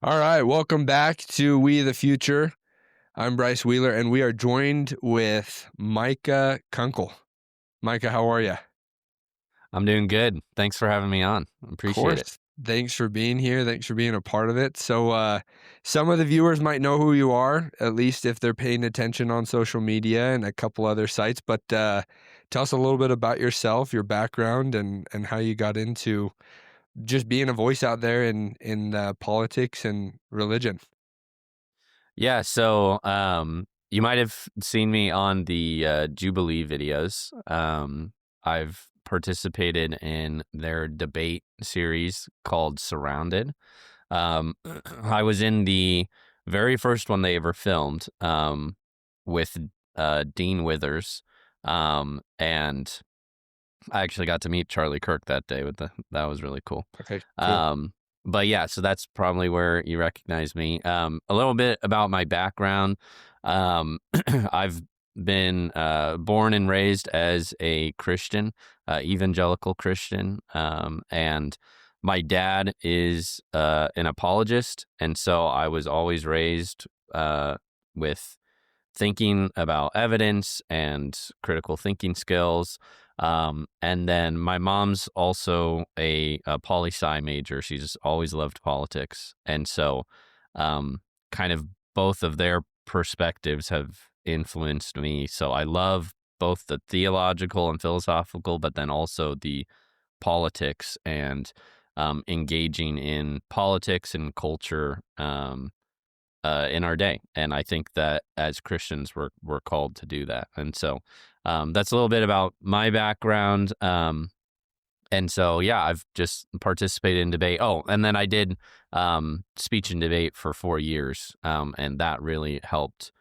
All right, welcome back to We the Future. I'm Bryce Wheeler, and we are joined with Micah Kunkle. Micah, how are you? I'm doing good. Thanks for having me on. Of Appreciate it. course. Thanks for being here. Thanks for being a part of it. So, some of the viewers might know who you are, at least if they're paying attention on social media and a couple other sites. But tell us a little bit about yourself, your background, and how you got into just being a voice out there in politics and religion. Yeah, so you might have seen me on the Jubilee videos. I've participated in their debate series called Surrounded. I was in the very first one they ever filmed with Dean Withers, and I actually got to meet Charlie Kirk that day. That was really cool. Okay, cool. But yeah, so that's probably where you recognize me. A little bit about my background. I've been born and raised as a Christian, evangelical Christian, and my dad is an apologist, and so I was always raised with thinking about evidence and critical thinking skills. And then my mom's also a poli-sci major. She's always loved politics. And so kind of both of their perspectives have influenced me. So I love both the theological and philosophical, but then also the politics and engaging in politics and culture in our day. And I think that as Christians, we're called to do that. And so that's a little bit about my background. And so, yeah, I've just participated in debate. Oh, and then I did speech and debate for 4 years. And that really helped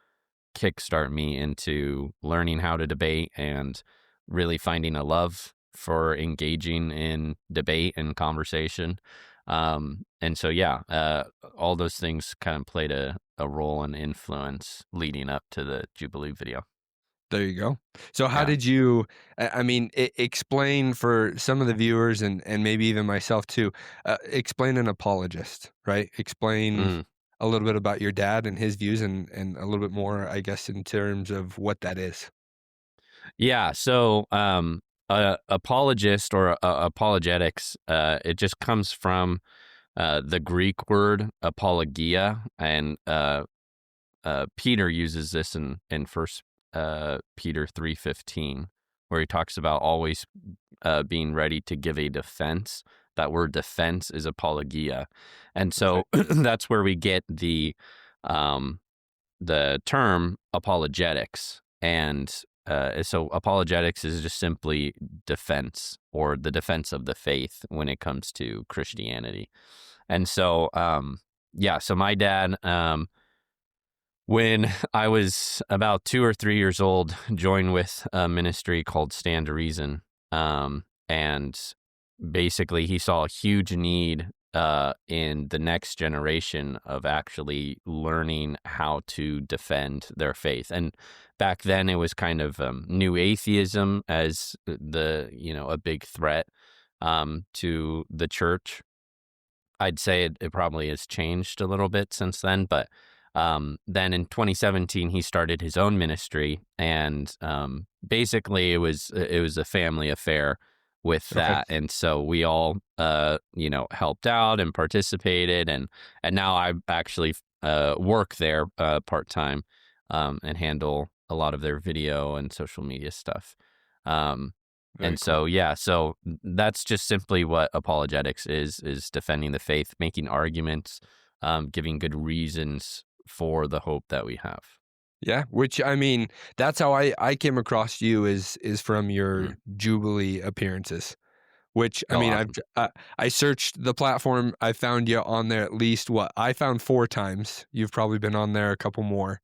kickstart me into learning how to debate and really finding a love for engaging in debate and conversation. And so, yeah, all those things kind of played a role and influence leading up to the Jubilee video. There you go. So how Yeah. did you, I mean, explain for some of the viewers and maybe even myself too, explain an apologist, right? Explain Mm. a little bit about your dad and his views and a little bit more, I guess, in terms of what that is. Yeah. So, apologist or apologetics, it just comes from the Greek word apologia, and Peter uses this in First Peter 3:15, where he talks about always being ready to give a defense. That word defense is apologia, and Okay. so that's where we get um, the term apologetics. And so apologetics is just simply defense, or the defense of the faith when it comes to Christianity. And so, yeah, so my dad, when I was about 2 or 3 years old, joined with a ministry called Stand to Reason. And basically, he saw a huge need in the next generation of actually learning how to defend their faith. And back then, it was kind of new atheism as a big threat to the church. I'd say it probably has changed a little bit since then, but then in 2017 he started his own ministry, and basically it was a family affair with Okay. that, and so we all helped out and participated, and now I actually work there part time and handle a lot of their video and social media stuff. Um, Very and cool. so, yeah, so that's just simply what apologetics is defending the faith, making arguments, giving good reasons for the hope that we have. Yeah, which I mean, that's how I came across you is from Mm. your Jubilee appearances. Which I Oh, mean, awesome. I searched the platform. I found you on there at least what I found 4 times. You've probably been on there a couple more.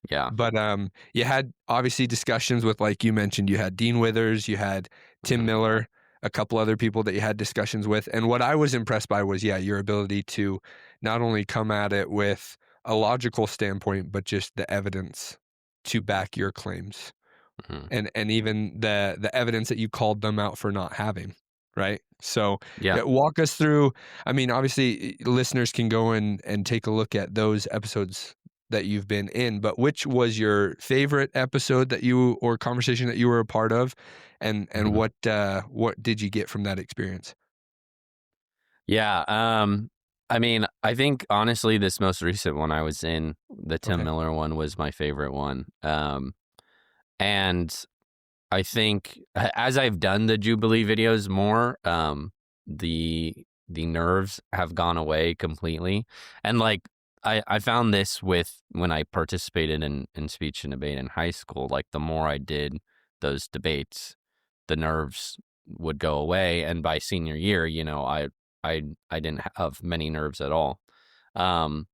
Yeah. But you had obviously discussions with, like you mentioned, you had Dean Withers, you had Tim Hmm. Miller, a couple other people that you had discussions with. And what I was impressed by was, yeah, your ability to not only come at it with a logical standpoint, but just the evidence to back your claims, Hmm. and even the evidence that you called them out for not having. right? So, Yeah. walk us through. I mean, obviously, listeners can go and take a look at those episodes that you've been in, but which was your favorite episode that you or conversation that you were a part of, and Mhm. what did you get from that experience? Yeah, I mean, I think honestly, this most recent one I was in, the Tim Okay. Miller one, was my favorite one. And I think as I've done the Jubilee videos more, the nerves have gone away completely. And like I found this with when I participated in speech and debate in high school, like the more I did those debates, the nerves would go away. And by senior year, I didn't have many nerves at all. Um,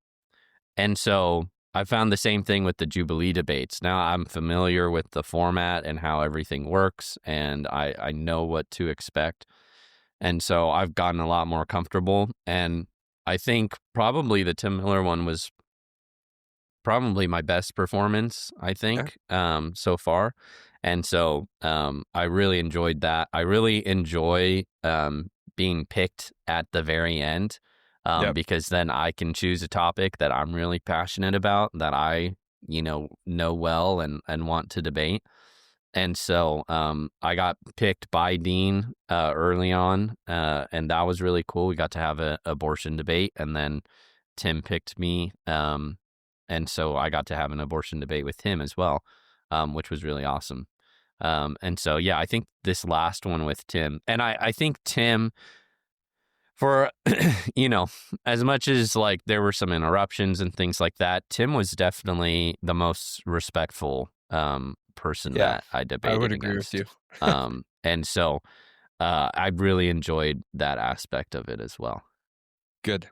and so I found the same thing with the Jubilee debates. Now I'm familiar with the format and how everything works, and I know what to expect. And so I've gotten a lot more comfortable. And I think probably the Tim Miller one was probably my best performance, I Yeah. think, so far. And so I really enjoyed that. I really enjoy being picked at the very end, Yep. because then I can choose a topic that I'm really passionate about, that I, know well and want to debate. And so I got picked by Dean early on, and that was really cool. We got to have a abortion debate, and then Tim picked me, and so I got to have an abortion debate with him as well, which was really awesome. And so yeah, I think this last one with Tim, and I think Tim, for as much as like there were some interruptions and things like that, Tim was definitely the most respectful person Yeah. that I I would debated agree with you. against. And so I really enjoyed that aspect of it as well. Good.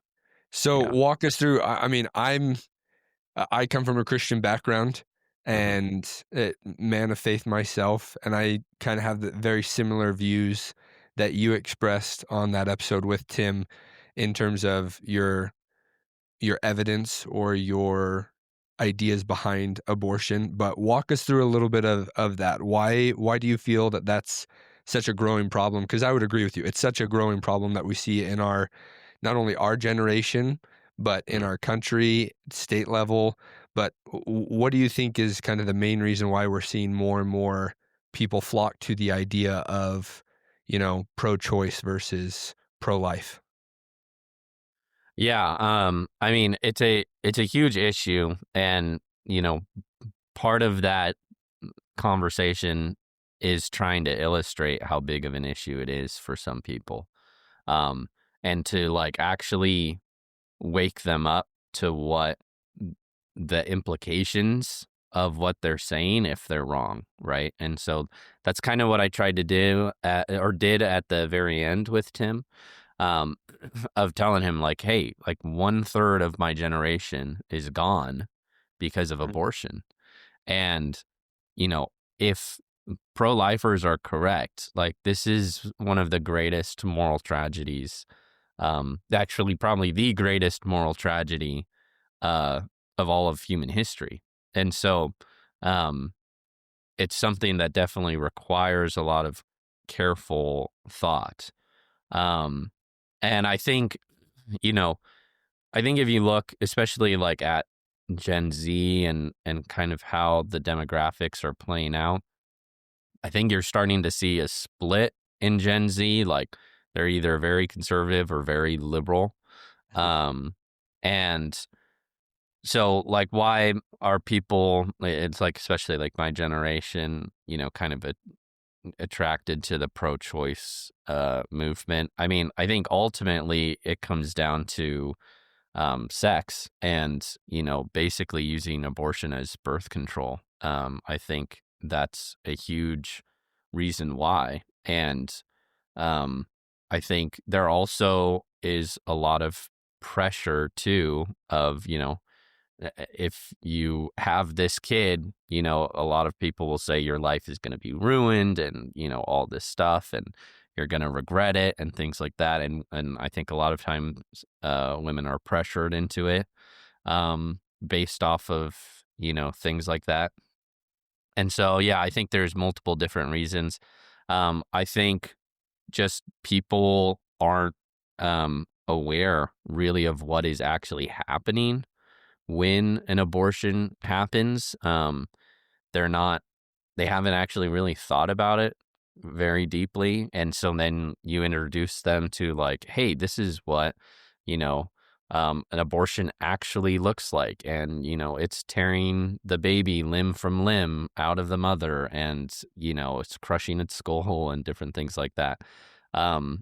So Yeah. walk us through. I mean, I come from a Christian background Hmm. and man of faith myself, and I kind of have the very similar views that you expressed on that episode with Tim in terms of your evidence or your ideas behind abortion. But walk us through a little bit of that. Why do you feel that that's such a growing problem? Because I would agree with you. It's such a growing problem that we see in our not only our generation, but in our country, state level. But what do you think is kind of the main reason why we're seeing more and more people flock to the idea of, pro-choice versus pro-life? Yeah, I mean, it's a huge issue, and part of that conversation is trying to illustrate how big of an issue it is for some people, um, and to like actually wake them up to what the implications of what they're saying if they're wrong, right? And so that's kind of what I tried to do or did at the very end with Tim, um, of telling him like, hey, like 1/3 of my generation is gone because of Mhm. abortion. And, you know, if pro-lifers are correct, like this is one of the greatest moral tragedies, actually probably the greatest moral tragedy uh, of all of human history. And so um, it's something that definitely requires a lot of careful thought. Um, and you know, I think if you look, especially like at Gen Z and kind of how the demographics are playing out, I think you're starting to see a split in Gen Z. Like they're either very conservative or very liberal. Mhm. Um, and so like why are people, it's like especially like my generation, kind of attracted to the pro-choice movement? I mean, I think ultimately it comes down to sex and basically using abortion as birth control. I think that's a huge reason why. And um, I think there also is a lot of pressure too of if you have this kid, a lot of people will say your life is going to be ruined and, all this stuff and you're going to regret it and things like that. And I think a lot of times women are pressured into it based off of, things like that. And so, yeah, I think there's multiple different reasons. I think just people aren't aware really of what is actually happening when an abortion happens. They're not they haven't actually really thought about it very deeply, and so then you introduce them to, like, hey, this is what, you know, an abortion actually looks like, and it's tearing the baby limb from limb out of the mother, and it's crushing its skull hole and different things like that. um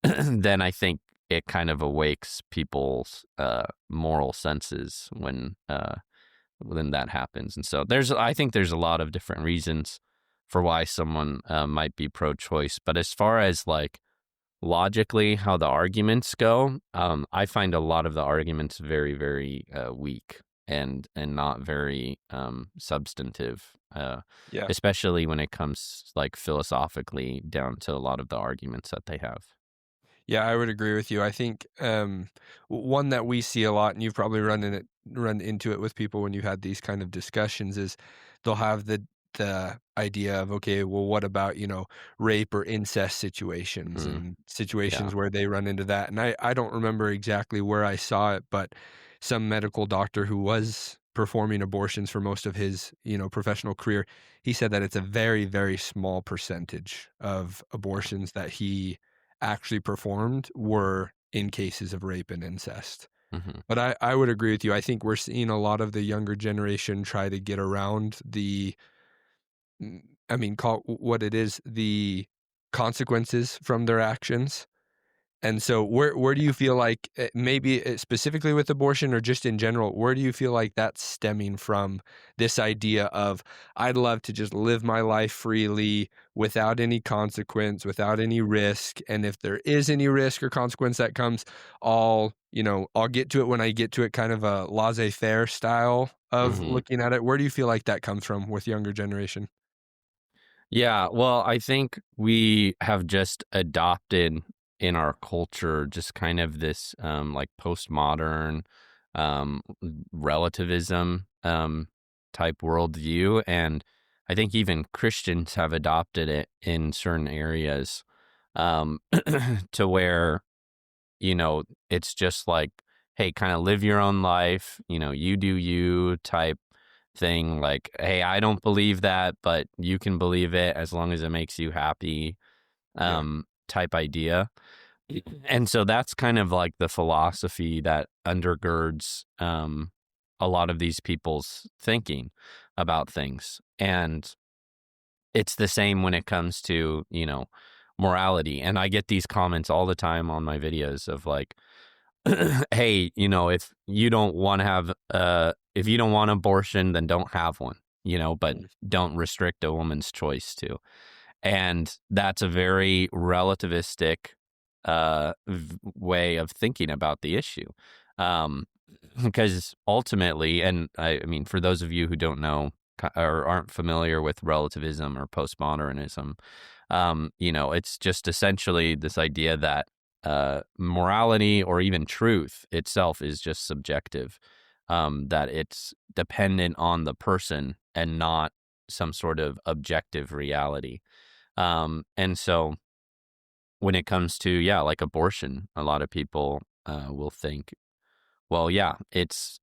then I think it kind of awakes people's moral senses when that happens. And so I think there's a lot of different reasons for why someone might be pro-choice. But as far as like logically how the arguments go, I find a lot of the arguments very, very weak and not very substantive, Yeah. especially when it comes like philosophically down to a lot of the arguments that they have. Yeah, I would agree with you. I think one that we see a lot, and you've probably run into it with people when you've had these kind of discussions, is they'll have the idea of, okay, well, what about rape or incest situations Mm, and yeah. situations where they run into that. And I don't remember exactly where I saw it, but some medical doctor who was performing abortions for most of his professional career, he said that it's a very, very small percentage of abortions that he actually performed were in cases of rape and incest. Hmm. But I would agree with you. I think we're seeing a lot of the younger generation try to get around I mean, call what it is, the consequences from their actions. And so where do you feel like, maybe, specifically with abortion or just in general, where do you feel like that's stemming from, this idea of, "I'd love to just live my life freely without any consequence, without any risk, and if there is any risk or consequence that comes, I'll get to it when I get to it," kind of a laissez-faire style of Hmm. looking at it. Where do you feel like that comes from with younger generation? Yeah, well, I think we have just adopted in our culture just kind of this like postmodern relativism type worldview. And I think even Christians have adopted it in certain areas, um, to where, it's just like, hey, kind of live your own life, you do you type thing. Like, hey, I don't believe that, but you can believe it as long as it makes you happy, Yeah, type idea. And so that's kind of like the philosophy that undergirds a lot of these people's thinking about things. And it's the same when it comes to, morality. And I get these comments all the time on my videos of like, hey, if you don't want abortion, then don't have one, but mm, don't restrict a woman's choice to. And that's a very relativistic way of thinking about the issue. Um, because ultimately, and I mean, for those of you who don't know or aren't familiar with relativism or postmodernism, it's just essentially this idea that morality or even truth itself is just subjective, that it's dependent on the person and not some sort of objective reality. And so when it comes to, yeah, like abortion, a lot of people will think, well, yeah, it's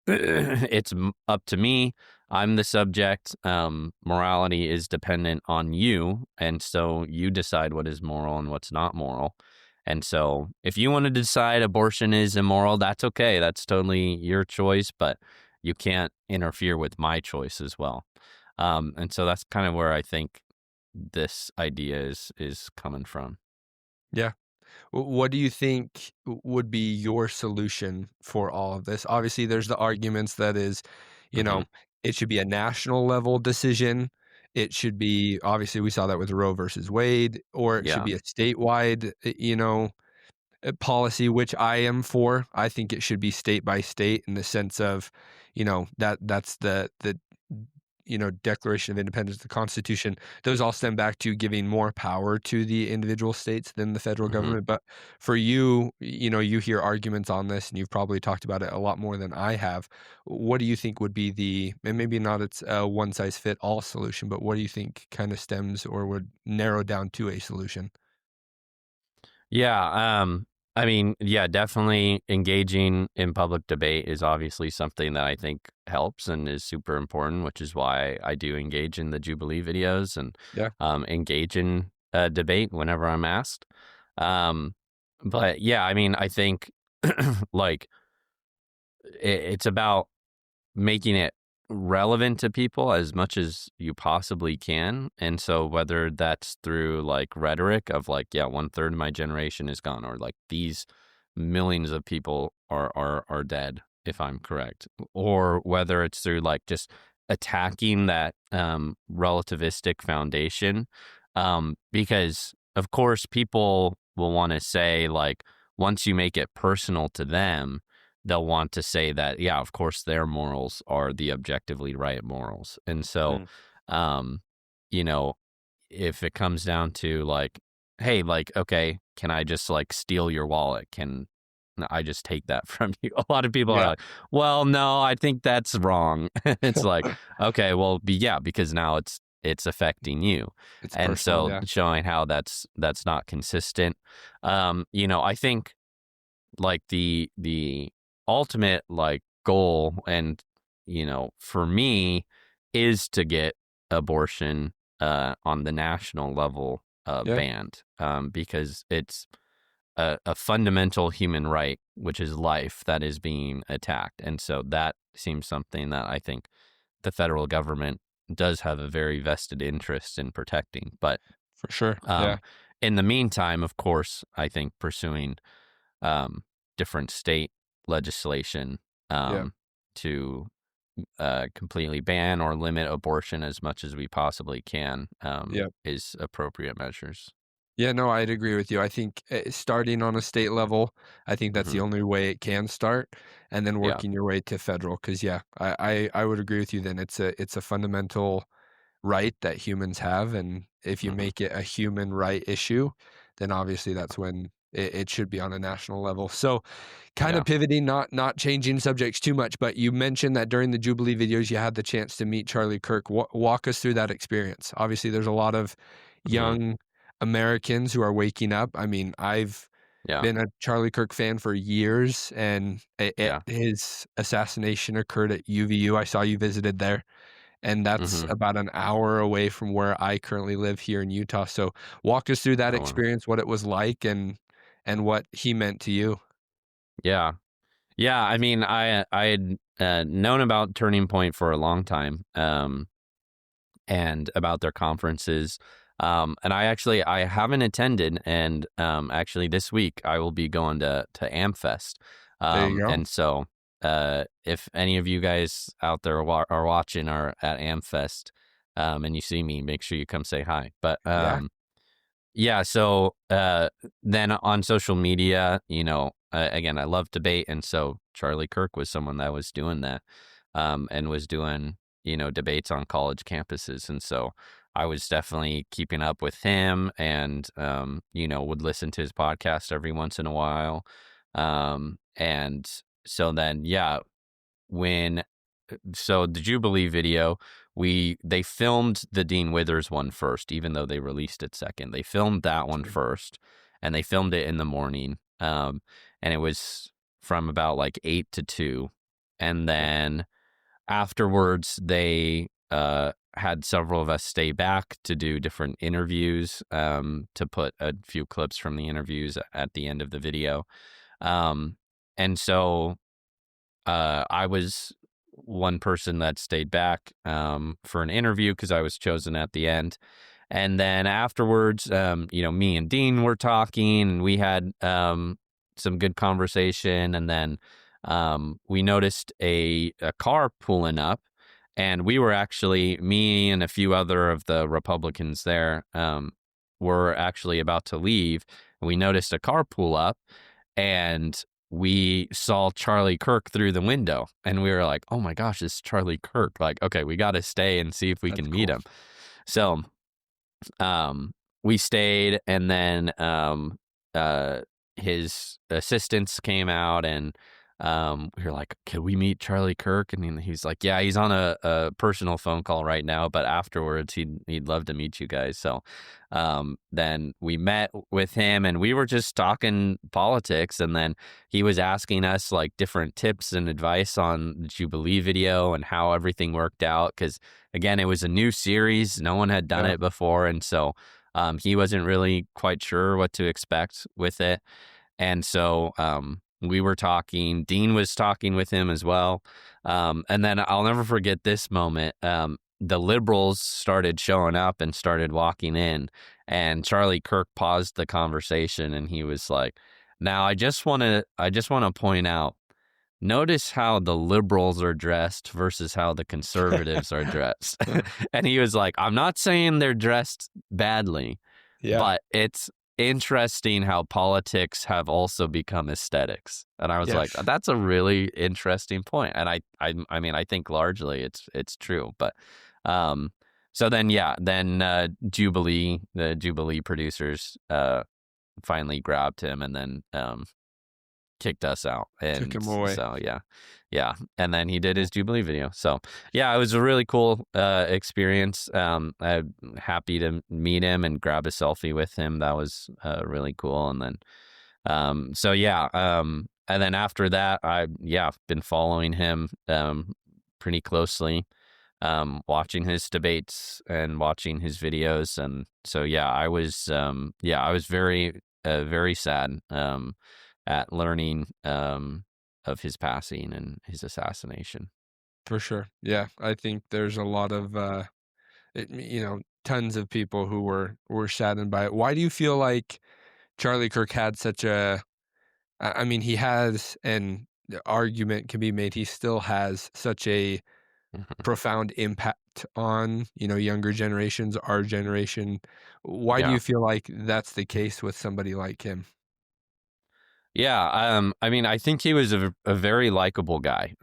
up to me. I'm the subject. Morality is dependent on you, and so you decide what is moral and what's not moral. And so, if you want to decide abortion is immoral, that's okay. That's totally your choice, but you can't interfere with my choice as well. And so that's kind of where I think this idea is coming from. yeah. What do you think would be your solution for all of this? Obviously, there's the arguments that is, you Hmm. know, it should be a national level decision. It should be, obviously, we saw that with Roe versus Wade, or it should Yeah. be a statewide, policy, which I am for. I think it should be state by state in the sense of, that's the Declaration of Independence, the Constitution. Those all stem back to giving more power to the individual states than the federal Hmm. government. But for you, you hear arguments on this, and you've probably talked about it a lot more than I have. What do you think would be and maybe not it's a one size fit all solution, but what do you think kind of stems or would narrow down to a solution? Yeah, I mean, yeah, definitely engaging in public debate is obviously something that I think helps and is super important, which is why I do engage in the Jubilee videos and Yeah, engage in debate whenever I'm asked. Um, but yeah, I mean, I think like it's about making it relevant to people as much as you possibly can. And so whether that's through like rhetoric of like, yeah, 1/3 of my generation is gone, or like these millions of people are dead, if I'm correct, or whether it's through like just attacking that relativistic foundation. Because of course people will want to say like once you make it personal to them, they'll want to say that, yeah, of course, their morals are the objectively right morals. And so, mm, um, you know, if it comes down to like, hey, like, okay, can I just like steal your wallet? Can I just take that from you? A lot of people are yeah, like, well, no, I think that's wrong. It's like, okay, well, yeah, because now it's affecting you. it's And personal. so Yeah, showing how that's not consistent. I think like the ultimate like goal and for me is to get abortion on the national level yeah, banned, because it's a fundamental human right, which is life, that is being attacked. And so that seems something that I think the federal government does have a very vested interest in protecting. But for sure. Yeah, um, in the meantime, of course, I think pursuing um, different state legislation yeah, to completely ban or limit abortion as much as we possibly can yeah. is appropriate measures. Yeah, no, I'd agree with you. I think starting on a state level, I think that's the Hmm. only way it can start, and then Yeah. working your way to federal. Because yeah, I would agree with you. Then it's a fundamental right that humans have, and if you Hmm. make it a human right issue, then obviously that's when it should be on a national level. So, kind Yeah. of pivoting, not changing subjects too much, but you mentioned that during the Jubilee videos, you had the chance to meet Charlie Kirk. Walk us through that experience. Obviously, there's a lot of Hmm. young Americans who are waking up. I mean, I've Yeah. been a Charlie Kirk fan for years, and Yeah. his assassination occurred at UVU. I saw you visited there, and that's Hmm. about an hour away from where I currently live here in Utah. So walk us through that Oh, wow. experience, what it was like, and what he meant to you. Yeah. Yeah. I mean, I had known about Turning Point for a long time. And about their conferences. And I haven't attended, and actually this week I will be going to Amfest. There you go. And so if any of you guys out there are watching are at Amfest, and you see me, make sure you come say hi. But Yeah, yeah, so then on social media, again, I love debate, and so Charlie Kirk was someone that was doing that, and was doing debates on college campuses, and so I was definitely keeping up with him, and would listen to his podcast every once in a while, and so then yeah, when so the Jubilee video, they filmed the Dean Withers one first, even though they released it second. They filmed that one sure. first, and they filmed it in the morning. And it was from about like 8 to 2, and Yeah, then afterwards they had several of us stay back to do different interviews, to put a few clips from the interviews at the end of the video. Um, and so I was one person that stayed back for an interview because I was chosen at the end. And then afterwards, me and Dean were talking, and we had some good conversation. And then we noticed a car pulling up, and we were actually, me and a few other of the Republicans there, were actually about to leave. And we noticed a car pull up, and we saw Charlie Kirk through the window, and we were like, "Oh my gosh, it's Charlie Kirk!" Like, okay, we got to stay and see if we that's can meet cool. him. So, we stayed, and then uh, his assistants came out, and we were like, "Could we meet Charlie Kirk?" And he's like, "Yeah, he's on a personal phone call right now, but afterwards he'd love to meet you guys." So then we met with him, and we were just talking politics, and then he was asking us like different tips and advice on the Jubilee video and how everything worked out. Because again, it was a new series, no one had done Yeah. it before, and so he wasn't really quite sure what to expect with it. And so we were talking, Dean was talking with him as well. And then I'll never forget this moment. The liberals started showing up and started walking in, and Charlie Kirk paused the conversation and he was like, "Now I just want to point out, notice how the liberals are dressed versus how the conservatives are dressed." And he was like, "I'm not saying they're dressed badly, Yeah. but it's interesting how politics have also become aesthetics." And I was like, Yes. "That's a really interesting point." And I mean, I think largely it's true. But um, so then, yeah, then the Jubilee producers finally grabbed him and then kicked us out. Took And him away. so, yeah. And then he did his Jubilee video. So, yeah, it was a really cool experience. I'm happy to meet him and grab a selfie with him. That was really cool. And then, so yeah. And then after that, been following him pretty closely, watching his debates and watching his videos. And so, yeah, I was very sad. At learning of his passing and his assassination. For sure. Yeah. I think there's a lot of tons of people who were saddened by it. Why do you feel like Charlie Kirk had such a I mean, he has, and the argument can be made, he still has such a Mhm. profound impact on, younger generations, our generation. Why do Yeah. you feel like that's the case with somebody like him? Yeah, I mean, I think he was a very likable guy.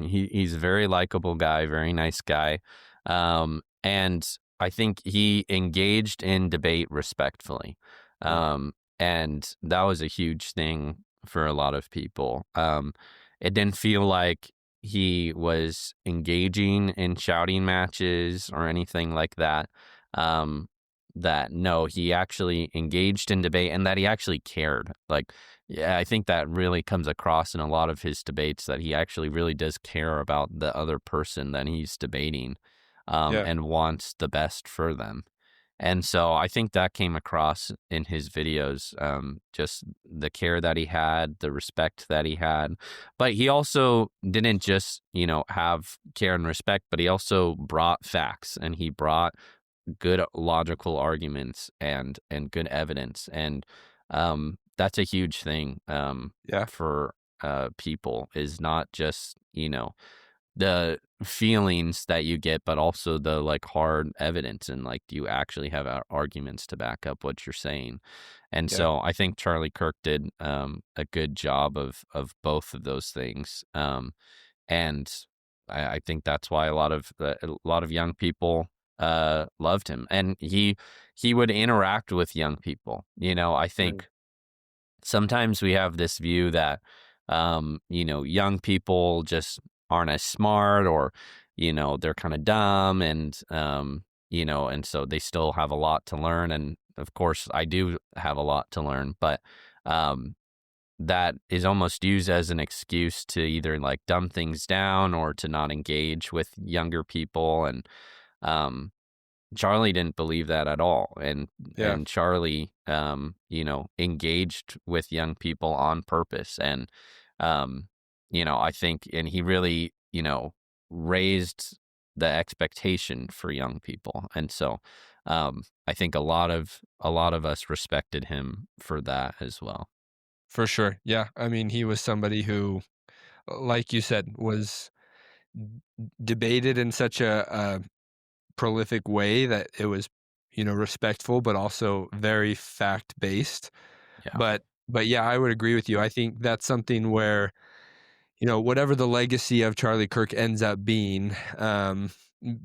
He's a very likable guy, very nice guy, and I think he engaged in debate respectfully, Yeah. and that was a huge thing for a lot of people. It didn't feel like he was engaging in shouting matches or anything like that. Um, that no, he actually engaged in debate and that he actually cared. Like, yeah, I think that really comes across in a lot of his debates that he actually really does care about the other person that he's debating, Yeah. and wants the best for them. And so I think that came across in his videos, just the care that he had, the respect that he had. But he also didn't just, have care and respect, but he also brought facts and he brought good logical arguments and good evidence. And that's a huge thing Yeah. for people, is not just, the feelings that you get, but also the like hard evidence and like you actually have arguments to back up what you're saying. And Yeah. so I think Charlie Kirk did a good job of both of those things. And I think that's why a lot of young people loved him, and he would interact with young people. I Right. think sometimes we have this view that young people just aren't as smart, or they're kind of dumb, and and so they still have a lot to learn. And of course I do have a lot to learn, but um that is almost used as an excuse to either like dumb things down or to not engage with younger people. And um Charlie didn't believe that at all. and Yeah. and Charlie engaged with young people on purpose. And I think, and he really raised the expectation for young people. And so I think a lot of us respected him for that as well. For sure. Yeah. I mean, he was somebody who, like you said, was debated in such a prolific way that it was, respectful, but also very fact based. Yeah. But yeah, I would agree with you. I think that's something where, whatever the legacy of Charlie Kirk ends up being,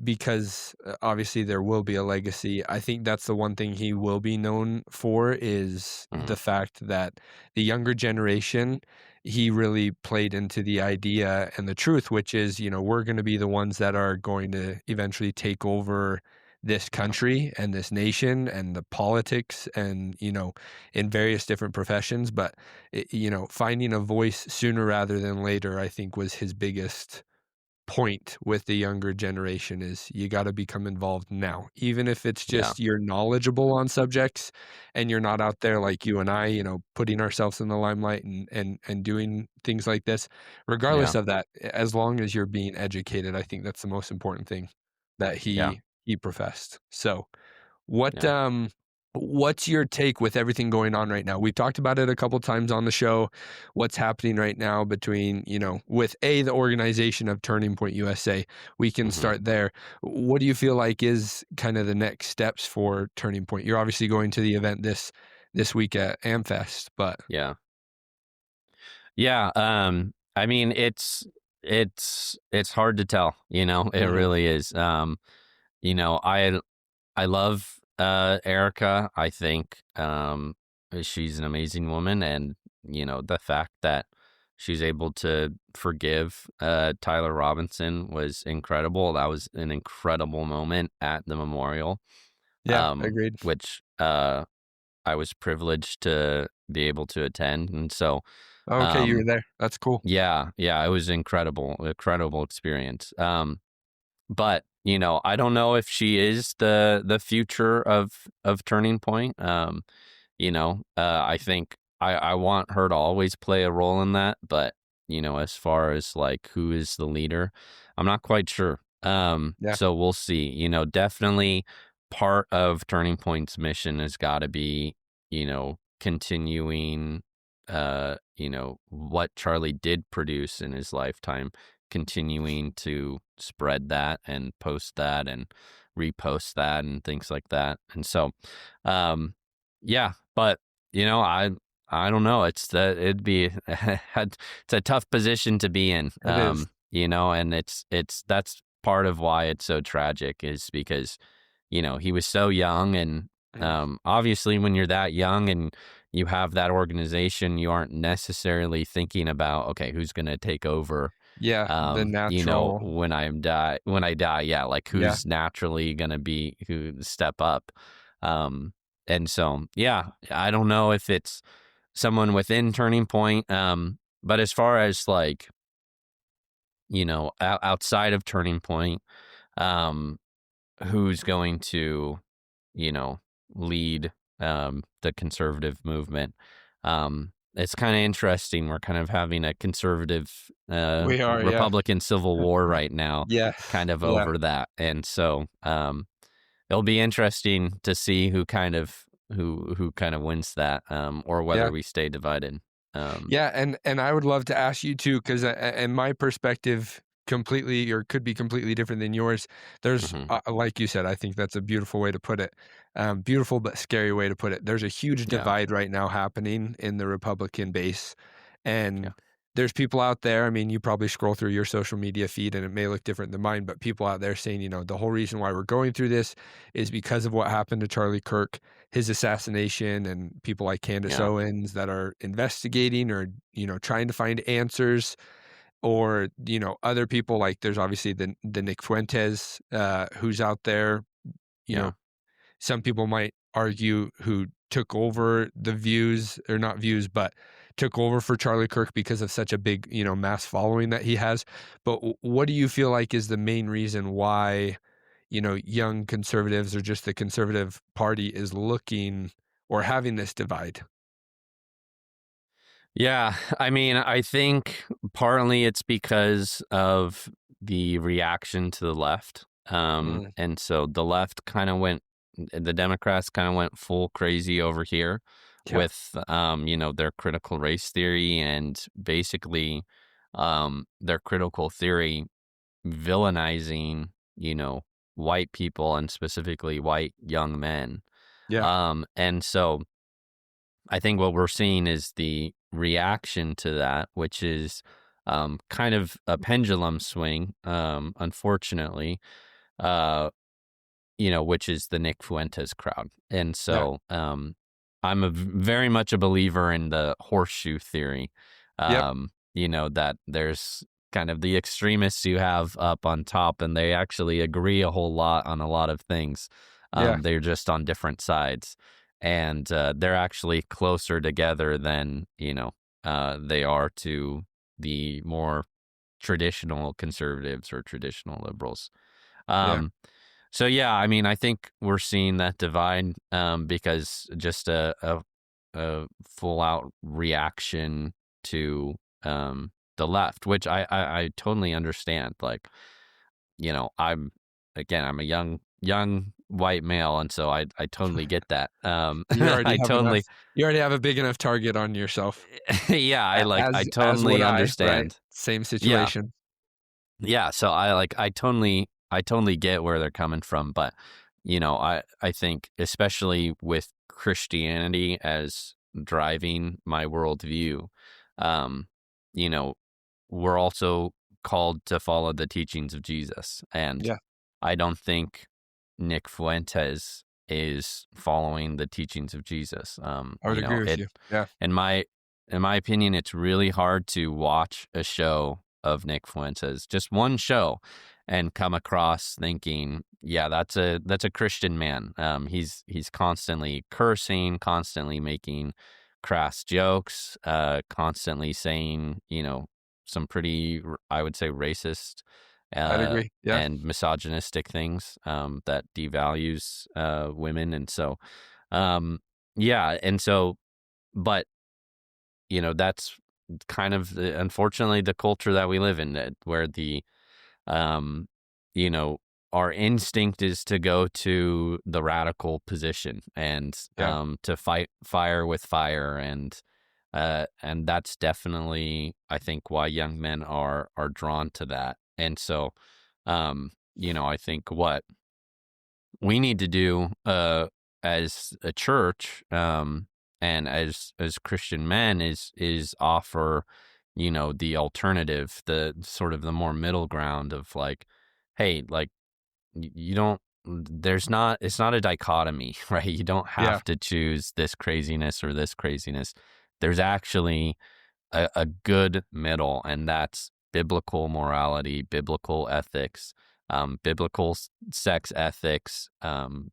because obviously there will be a legacy. I think that's the one thing he will be known for is Mhm. the fact that the younger generation he really played into the idea and the truth, which is, we're going to be the ones that are going to eventually take over this country and this nation and the politics and, in various different professions. But, finding a voice sooner rather than later, I think was his biggest point with the younger generation is you gotta become involved now. Even if it's Yeah. just you're knowledgeable on subjects and you're not out there like you and I, putting ourselves in the limelight and doing things like this. Yeah. Regardless of that, as long as you're being educated, I think that's the most important thing that Yeah. he professed. So what, Yeah. what's your take with everything going on right now? We've talked about it a couple times on the show. What's happening right now between, with the organization of Turning Point USA. We can Hmm. start there. What do you feel like is kind of the next steps for Turning Point? You're obviously going to the event this week at Amfest, but Yeah. Yeah. I mean, it's hard to tell, it Mhm. really is. You know, I love Erica. I think she's an amazing woman, and the fact that she's able to forgive Tyler Robinson was incredible. That was an incredible moment at the memorial, Yeah, agreed. which I was privileged to be able to attend, and so Okay, you were um, there. That's cool. yeah, yeah, it was incredible experience. But I don't know if she is the future of Turning Point. I think I want her to always play a role in that, but as far as like who is the leader, I'm not quite sure. Yeah, So we'll see. Definitely part of Turning Point's mission has got to be, continuing what Charlie did produce in his lifetime, continuing to spread that and post that and repost that and things like that. And so, um, yeah, but I don't know. It'd be it's a tough position to be in. it is. And it's that's part of why it's so tragic is because he was so young, and Mm. obviously when you're that young and you have that organization, you aren't necessarily thinking about, okay, who's going to take over, Yeah, the natural. when I die, yeah, like Yeah, who's naturally going to be who step up. And so, yeah, I don't know if it's someone within Turning Point. But as far as like, outside of Turning Point, um, who's going to, you know, lead the conservative movement. It's kind of interesting. We're kind of having a conservative we are, yeah. Republican civil war right now, Yes, kind of yeah, over that. And so it'll be interesting to see who kind of wins that, or yeah. whether we stay divided. Um, Yeah, and I would love to ask you too, because and my perspective completely or could be completely different than yours. There's, mhm. like you said, I think that's a beautiful way to put it. Beautiful but scary way to put it. There's a huge Yeah, divide right now happening in the Republican base, yeah, and there's people out there. I mean, you probably scroll through your social media feed, and it may look different than mine, but people out there saying, the whole reason why we're going through this is because of what happened to Charlie Kirk, his assassination, and people like Candace yeah, Owens that are investigating or, trying to find answers, or, other people like there's obviously the Nick Fuentes, who's out there, you yeah, know, some people might argue who took over the views or not views, but took over for Charlie Kirk because of such a big, mass following that he has. But what do you feel like is the main reason why, young conservatives or just the conservative party is looking or having this divide? yeah. I mean, I think partly it's because of the reaction to the left. Mm, And so the Democrats kind of went full crazy over here yeah, with, their critical race theory, and basically, their critical theory villainizing, white people, and specifically white young men. yeah, And so I think what we're seeing is the reaction to that, which is kind of a pendulum swing, unfortunately, uh, which is the Nick Fuentes crowd. And yeah, so I'm very much a believer in the horseshoe theory, Yep. That there's kind of the extremists you have up on top, and they actually agree a whole lot on a lot of things. Yeah. They're just on different sides, and they're actually closer together than they are to the more traditional conservatives or traditional liberals. Yeah. Um, so yeah, I mean, I think we're seeing that divide because just a full out reaction to the left, which I totally understand. Like, I'm a young white male, and so I totally get that. You already I have enough totally you already have a big enough target on yourself. yeah, I As would totally I, right? understand. Same Yeah. situation. Yeah, so I totally get where they're coming from, but I think especially with Christianity as driving my worldview, um, you know, we're also called to follow the teachings of Jesus, and Yeah, I don't think Nick Fuentes is following the teachings of Jesus. I would agree with It you. Yeah. in my in my opinion, it's really hard to watch a show of Nick Fuentes, just one show, and come across thinking, yeah, that's a Christian man. He's constantly cursing, constantly making crass jokes, constantly saying, some pretty, I would say, racist I'd agree. Yeah. and misogynistic things that devalues women, and so yeah, and so, but that's kind of unfortunately the culture that we live in, where um, you know, our instinct is to go to the radical position and Yeah. to fight fire with fire, and that's definitely, I think, why young men are drawn to that. And so, I think what we need to do as a church and as Christian men is offer the alternative, the sort of the more middle ground of like, hey, like you don't there's not it's not a dichotomy, right? You don't Yeah. have to choose this craziness or this craziness. There's actually a good middle, and that's biblical morality, biblical ethics, biblical sex ethics,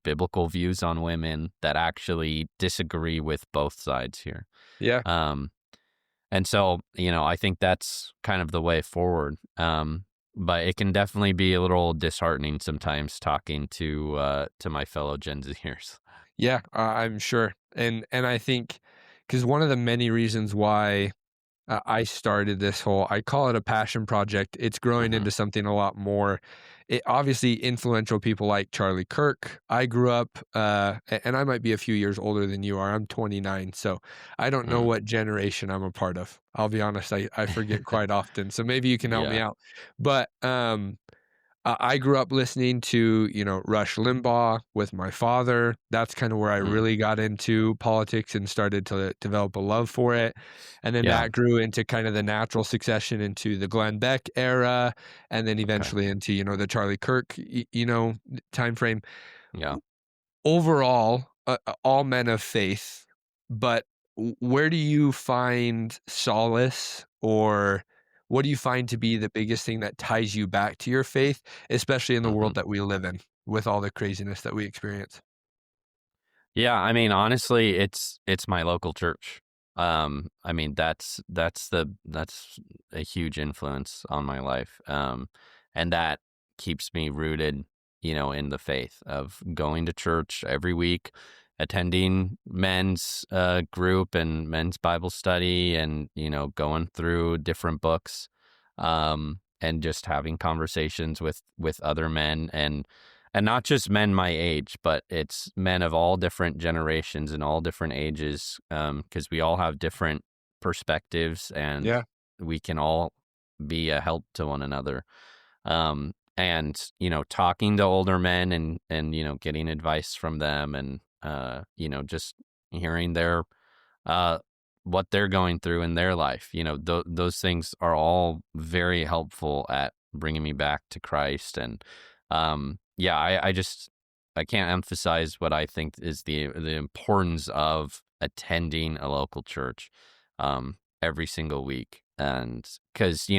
biblical views on women that actually disagree with both sides here. Yeah. Um, and so, I think that's kind of the way forward. But it can definitely be a little disheartening sometimes talking to my fellow Gen Zers. Yeah, I'm sure. And I think because one of the many reasons why I started this whole I call it a passion project. It's growing Hmm. into something a lot more. It obviously influential people like Charlie Kirk. I grew up, and I might be a few years older than you are. I'm 29, so I don't know Mm. what generation I'm a part of. I'll be honest, I forget quite often. So maybe you can help me Yeah. out. But I grew up listening to, Rush Limbaugh with my father. That's kind of where I Mm. really got into politics and started to develop a love for it. And then Yeah. that grew into kind of the natural succession into the Glenn Beck era, and then Okay. eventually into, the Charlie Kirk, time frame. Yeah. Overall, all men of faith, but where do you find solace, or what do you find to be the biggest thing that ties you back to your faith, especially in the Hmm. world that we live in with all the craziness that we experience? Yeah, I mean, honestly, it's my local church. I mean, that's a huge influence on my life. And that keeps me rooted, in the faith of going to church every week, attending men's group and men's Bible study, and going through different books, and just having conversations with other men, and not just men my age, but it's men of all different generations and all different ages, because we all have different perspectives, and Yeah, we can all be a help to one another. And talking to older men, and getting advice from them, and just hearing their uh, what they're going through in their life. Those things are all very helpful at bringing me back to Christ. And yeah, I can't emphasize what I think is the importance of attending a local church. every single week. And because,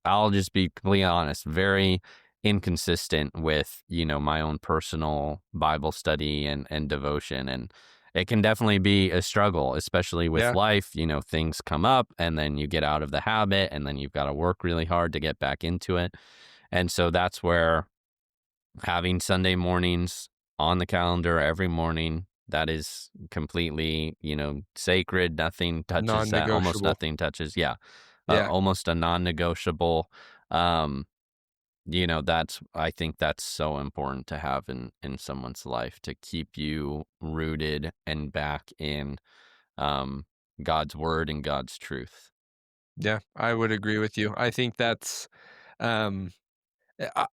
I'll just be completely honest, very inconsistent with, my own personal Bible study and devotion. And it can definitely be a struggle, especially with Yeah, life. Things come up and then you get out of the habit and then you've got to work really hard to get back into it. And so that's where having Sunday mornings on the calendar every morning, that is completely, sacred. Nothing touches that. Almost non-negotiable. nothing touches. Yeah. Yeah. Almost a non-negotiable. Um, I think that's so important to have in someone's life to keep you rooted and back in um, God's word and God's truth. Yeah, I would agree with you. I think that's, um,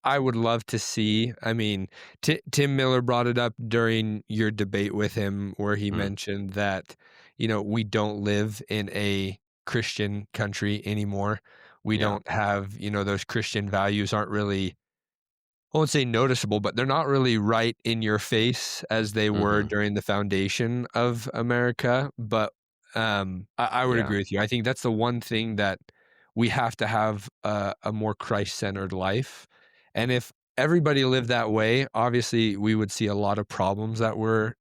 I would love to see. I mean, Tim Miller brought it up during your debate with him, where he Mm, mentioned that, we don't live in a Christian country anymore. We yeah. don't have, those Christian values aren't really, I won't say noticeable, but they're not really right in your face as they were Hmm. during the foundation of America. But I would Yeah. agree with you. I think that's the one thing that we have to have a more Christ-centered life. And if everybody lived that way, obviously we would see a lot of problems that we're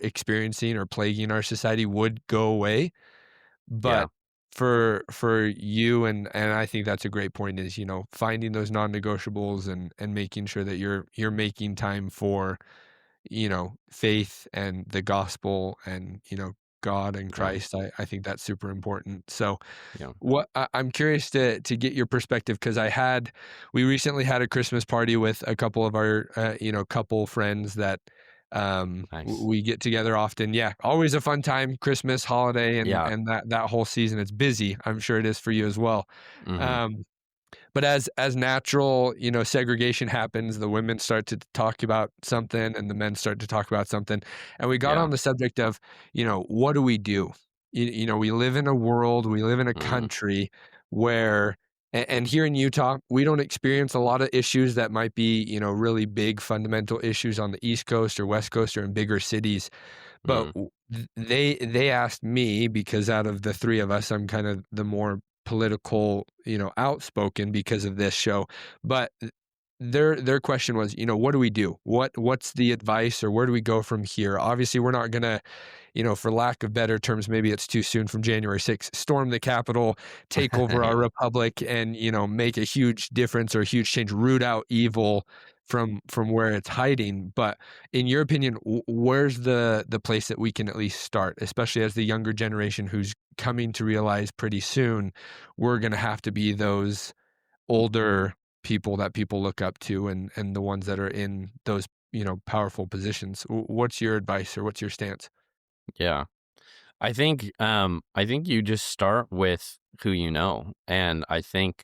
experiencing or plaguing our society would go away. Yeah. But for you, and I think that's a great point, is, finding those non-negotiables and making sure that you're making time for, faith and the gospel and, God and Yeah. Christ. I think that's super important. So Yeah. I'm curious to get your perspective, because we recently had a Christmas party with a couple of our couple friends that Nice. we get together often. Yeah, always a fun time, Christmas holiday, and Yeah. that whole season. It's busy. I'm sure it is for you as well. Hmm. Um, but as natural, segregation happens, the women start to talk about something and the men start to talk about something. And we got Yeah. on the subject of, what do we do? We live in a world, we live in a Mm, country where, and here in Utah, we don't experience a lot of issues that might be, really big fundamental issues on the East Coast or West Coast or in bigger cities. But mm, they asked me, because out of the 3 of us, I'm kind of the more political, outspoken because of this show. But their question was, what do we do? What's the advice, or where do we go from here? Obviously, we're not gonna, for lack of better terms, maybe it's too soon, from January 6th, storm the Capitol, take over our yeah. republic, and, make a huge difference or a huge change, root out evil from where it's hiding. But in your opinion, where's the place that we can at least start, especially as the younger generation who's coming to realize pretty soon we're gonna have to be those older people that people look up to, and the ones that are in those, powerful positions. What's your advice, or what's your stance? Yeah. I think you just start with who you know. And I think,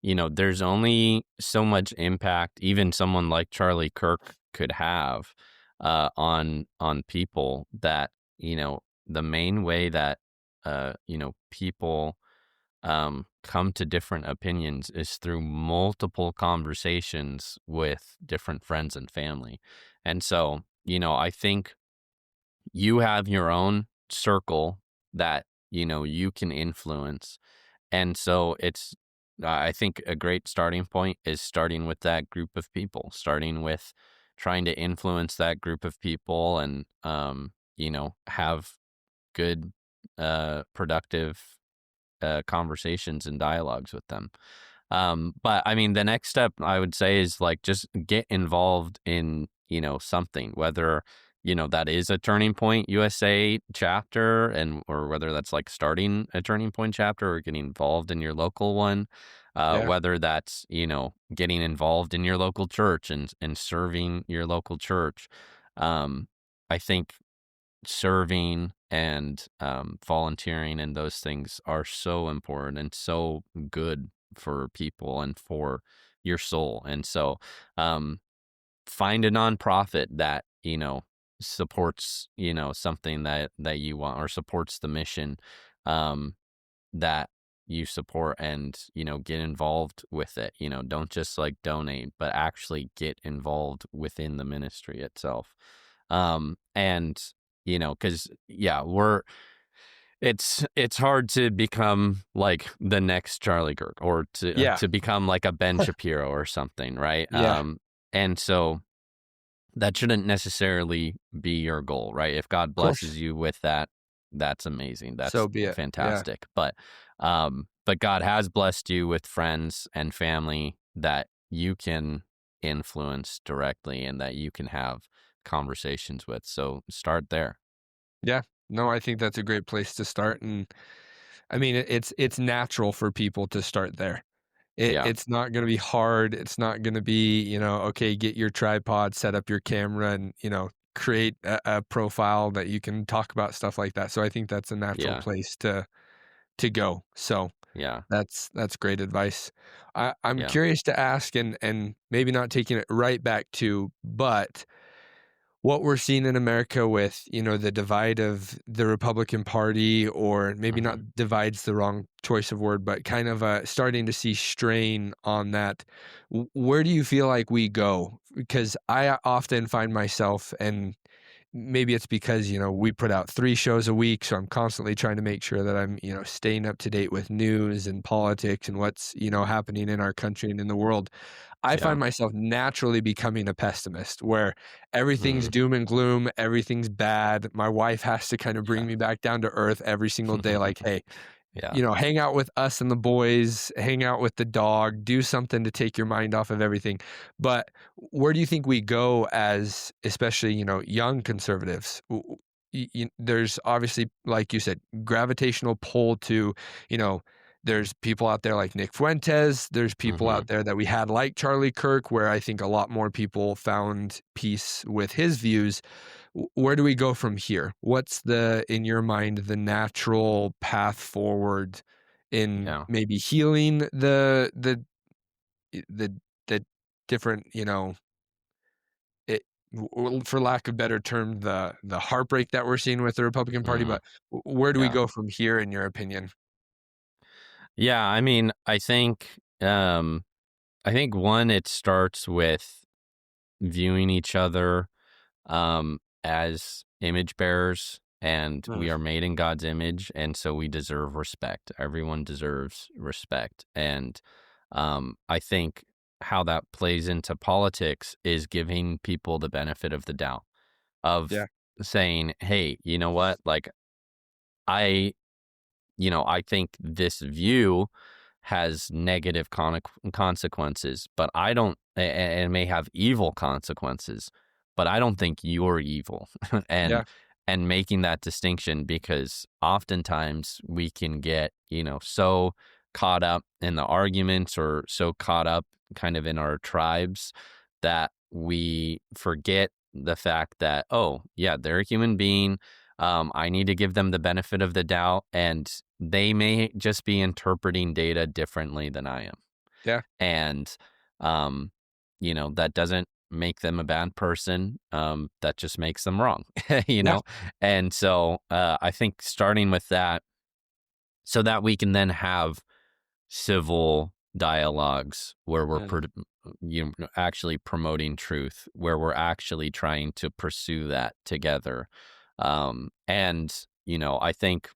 there's only so much impact even someone like Charlie Kirk could have on people, that, the main way that people come to different opinions is through multiple conversations with different friends and family. And so, I think you have your own circle that you can influence. And so it's I think a great starting point is starting with that group of people, starting with trying to influence that group of people, and have good productive conversations and dialogues with them. But I mean, the next step I would say is like just get involved in, something, whether, that is a Turning Point USA chapter, and or whether that's like starting a Turning Point chapter or getting involved in your local one, Yeah. whether that's, getting involved in your local church and serving your local church. I think serving and volunteering and those things are so important and so good for people and for your soul. And so, um, find a nonprofit that supports something that you want, or supports the mission um, that you support, and get involved with it. Don't just like donate, but actually get involved within the ministry itself. And because yeah, it's hard to become like the next Charlie Kirk, or Yeah. to become like a Ben Shapiro or something, right? Yeah. And so that shouldn't necessarily be your goal, right? If God Of course. blesses you with that, that's amazing. That's So be it. Yeah. fantastic. But God has blessed you with friends and family that you can influence directly and that you can have conversations with. So start there. Yeah. No, I think that's a great place to start, and I mean, it's natural for people to start there. Yeah. It's not gonna be hard, it's not gonna be, okay, get your tripod, set up your camera, and, create a profile that you can talk about stuff like that, so I think that's a natural Yeah. place to go, so Yeah. that's great advice. I'm Yeah. curious to ask, and maybe not taking it right back to, but what we're seeing in America with, the divide of the Republican Party, or maybe not Hmm. divide's the wrong choice of word, but kind of starting to see strain on that. Where do you feel like we go? Because I often find myself, and maybe it's because, we put out 3 shows a week, so I'm constantly trying to make sure that I'm, staying up to date with news and politics and what's, happening in our country and in the world. I Yeah. find myself naturally becoming a pessimist where everything's Mm. doom and gloom, everything's bad. My wife has to kind of bring Yeah. me back down to earth every single day, like, "Hey, Yeah. hang out with us and the boys, hang out with the dog, do something to take your mind off of everything." But where do you think we go as, especially, young conservatives? There's obviously, like you said, gravitational pull to, you know, there's people out there like Nick Fuentes. There's people Hmm. out there that we had like Charlie Kirk, where I think a lot more people found peace with his views. Where do we go from here? What's in your mind, the natural path forward in Yeah. maybe healing the the different, it, for lack of better term, the heartbreak that we're seeing with the Republican Party, Hmm. but where do we Yeah. go from here, in your opinion? Yeah. I mean, I think one, it starts with viewing each other as image bearers, and Mm, we are made in God's image, and so we deserve respect. Everyone deserves respect, and I think how that plays into politics is giving people the benefit of the doubt, of yeah, saying, "Hey, you know what? Like, I I think this view has negative consequences, but I don't, and it may have evil consequences, but I don't think you're evil." and yeah, making that distinction, because oftentimes we can get, so caught up in the arguments, or so caught up kind of in our tribes, that we forget the fact that, oh, yeah, they're a human being. I need to give them the benefit of the doubt, and they may just be interpreting data differently than I am. yeah, And, um, that doesn't make them a bad person. That just makes them wrong, you yeah, know? And so I think starting with that, so that we can then have civil dialogues where we're mm, actually promoting truth, where we're actually trying to pursue that together. And, I think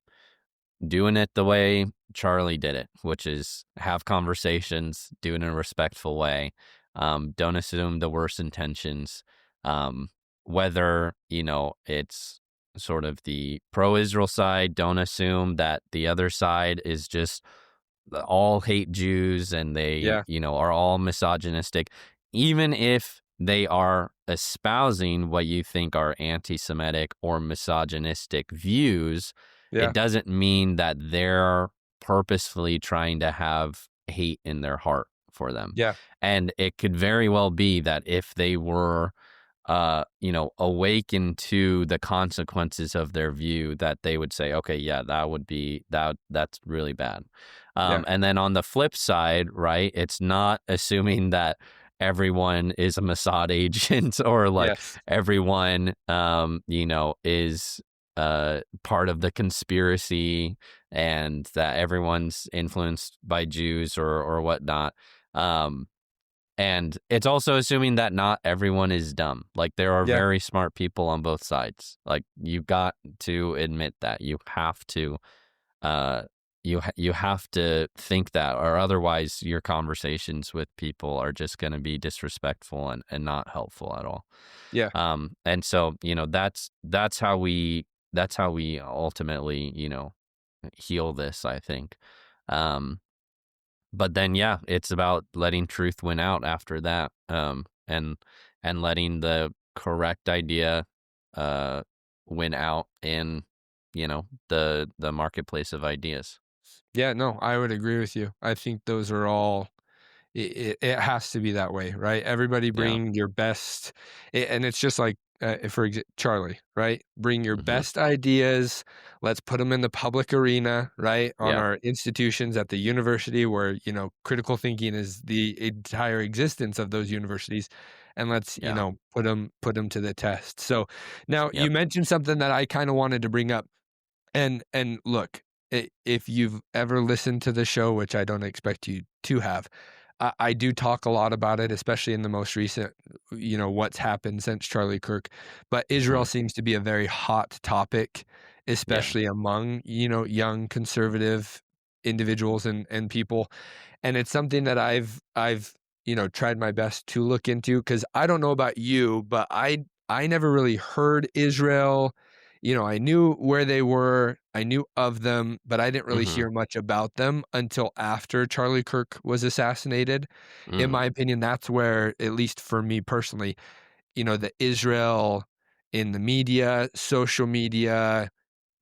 doing it the way Charlie did it, which is have conversations, do it in a respectful way. Don't assume the worst intentions. Um, Whether, it's sort of the pro Israel side, don't assume that the other side is just all hate Jews and they, yeah, are all misogynistic. Even if they are espousing what you think are anti Semitic or misogynistic views, it yeah, doesn't mean that they're purposefully trying to have hate in their heart for them. yeah, And it could very well be that if they were, awakened to the consequences of their view, that they would say, okay, yeah, that would be that's really bad. yeah, And then on the flip side, right, it's not assuming that everyone is a Mossad agent or like yes, everyone, is part of the conspiracy, and that everyone's influenced by Jews or whatnot. Um, And it's also assuming that not everyone is dumb. Like, there are Yeah. very smart people on both sides. Like, you got to admit that. You have to uh you have to think that, or otherwise your conversations with people are just going to be disrespectful and not helpful at all. Yeah. And so, that's how we ultimately, heal this, I think. Um but then, yeah, it's about letting truth win out after that, and letting the correct idea uh win out in, the marketplace of ideas. Yeah, no, I would agree with you. I think those are all it has to be that way, right? Everybody Yeah. bring your best, and it's just like Charlie, right? Bring your Hmm. best ideas. Let's put them in the public arena, right? On Yeah. our institutions at the university, where critical thinking is the entire existence of those universities, and let's Yeah. put them to the test. So now you Yep. mentioned something that I kind of wanted to bring up. And look, if you've ever listened to the show, which I don't expect you to have, I do talk a lot about it, especially in the most recent, what's happened since Charlie Kirk. But Israel Hmm. seems to be a very hot topic, Yeah. especially among, young conservative individuals and people. And it's something that I've tried my best to look into, because I don't know about you, but I never really heard Israel. I knew where they were, I knew of them, but I didn't really Hmm. hear much about them until after Charlie Kirk was assassinated. In Mm. my opinion, that's where, at least for me personally, the Israel in the media, social media,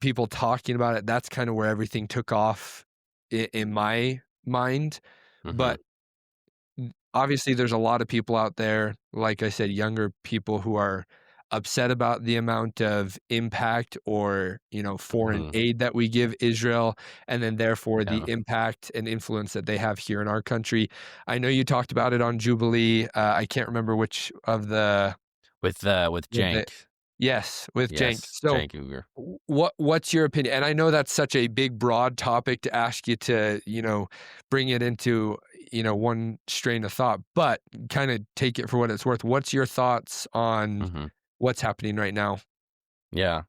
people talking about it, that's kind of where everything took off in my mind. Hmm. But obviously, there's a lot of people out there, like I said, younger people who are upset about the amount of impact or, foreign Hmm. aid that we give Israel, and then therefore the Yeah. impact and influence that they have here in our country. I know you talked about it on Jubilee. I can't remember which of With the Jank. yes, with Cenk. Yes, So Jank Uger. what's your opinion? And I know that's such a big, broad topic to ask you to, bring it into, one strain of thought, but kind of take it for what it's worth. What's your thoughts on Hmm. what's happening right now? Yeah.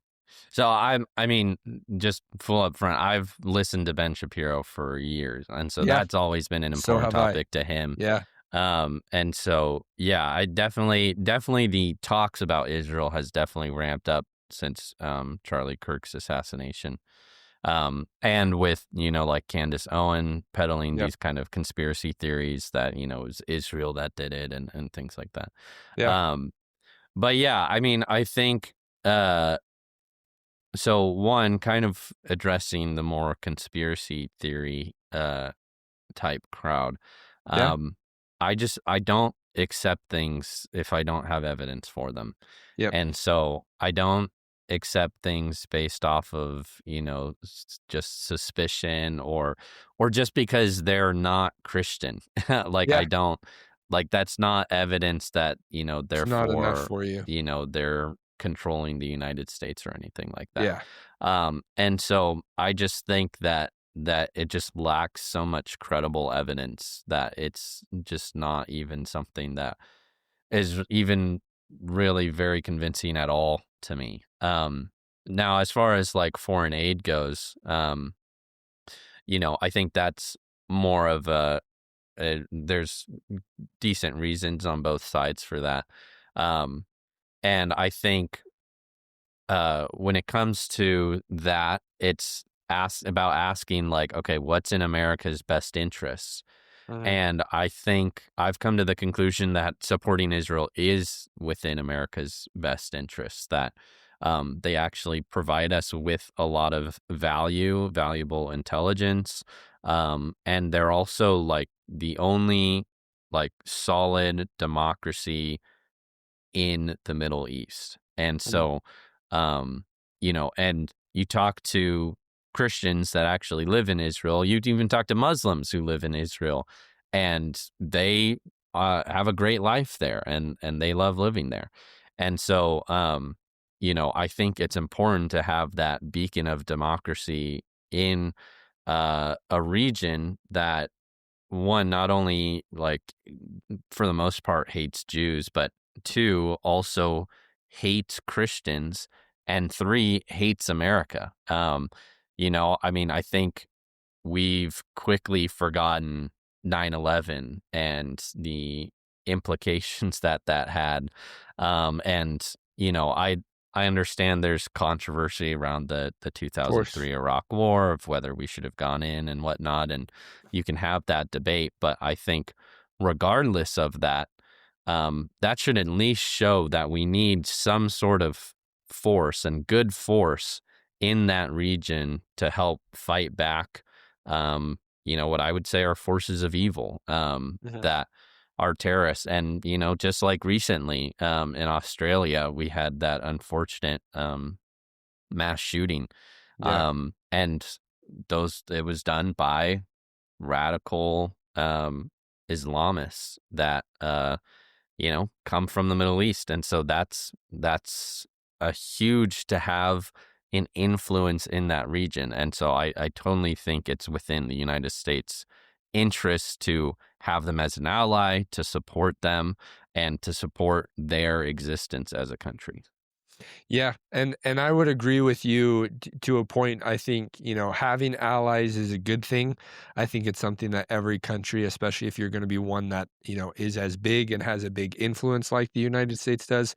So I mean, just full up front, I've listened to Ben Shapiro for years, and so Yeah, that's always been an so important have I. topic to him. Yeah, And so, yeah, I definitely the talks about Israel has definitely ramped up since Charlie Kirk's assassination. And with, like Candace Owen peddling yeah, these kind of conspiracy theories that, it was Israel that did it, and things like that. yeah, Um, but yeah, I mean, I think, uh, so one, kind of addressing the more conspiracy theory type crowd. yeah, Um, I don't accept things if I don't have evidence for them. yep, And so I don't accept things based off of, just suspicion, or just because they're not Christian. Like, yeah. I don't, like, that's not evidence that, It's not enough therefore, for you. they're controlling the United States or anything like that. Yeah, And so I just think that it just lacks so much credible evidence that it's just not even something that is even really very convincing at all to me. Now, as far as like foreign aid goes, I think that's more of there's decent reasons on both sides for that. Um, and I think when it comes to that, it's about asking, like, okay, what's in America's best interests? mhm, And I think I've come to the conclusion that supporting Israel is within America's best interests, that they actually provide us with a lot of valuable intelligence. And they're also like the only like solid democracy in the Middle East. And mhm, so, and you talk to Christians that actually live in Israel, you even talk to Muslims who live in Israel, and they have a great life there, and they love living there. And so, I think it's important to have that beacon of democracy in a region that, one, not only like for the most part, hates Jews, but two, also hates Christians, and three, hates America. I mean, I think we've quickly forgotten 9/11 and the implications that that had. And I understand there's controversy around the Of course. 2003 Iraq War of whether we should have gone in and whatnot, and you can have that debate. But I think regardless of that, that should at least show that we need some sort of force and good force in that region to help fight back. What I would say are forces of evil Mhm. that are terrorists. And, just like recently in Australia, we had that unfortunate mass shooting. Yeah. And it was done by radical Islamists that come from the Middle East. And so that's a huge to have an influence in that region. And so I totally think it's within the United States interest to have them as an ally, to support them, and to support their existence as a country. Yeah, and I would agree with you to a point. I think, having allies is a good thing. I think it's something that every country, especially if you're going to be one that, is as big and has a big influence like the United States does.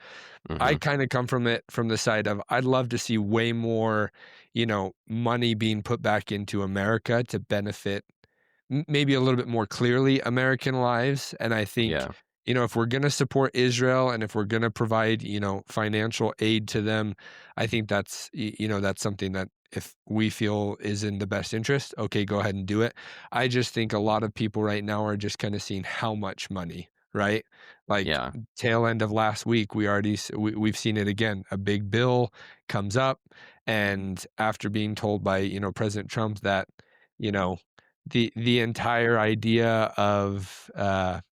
I Hmm. kind of come from it from the side of I'd love to see way more, money being put back into America to benefit maybe a little bit more clearly American lives. And I think, Yeah. if we're going to support Israel and if we're going to provide, financial aid to them, I think that's something that if we feel is in the best interest, okay, go ahead and do it. I just think a lot of people right now are just kind of seeing how much money, right? Like Yeah. tail end of last week, we've seen it again. A big bill comes up, and after being told by President Trump that you know the entire idea of, I'm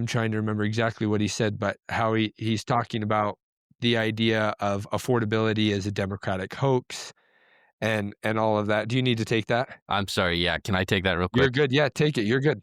trying to remember exactly what he said, but how he's talking about the idea of affordability as a Democratic hoax and all of that. Do you need to take that? I'm sorry. Yeah. Can I take that real You're quick? good. Yeah, take it. You're good.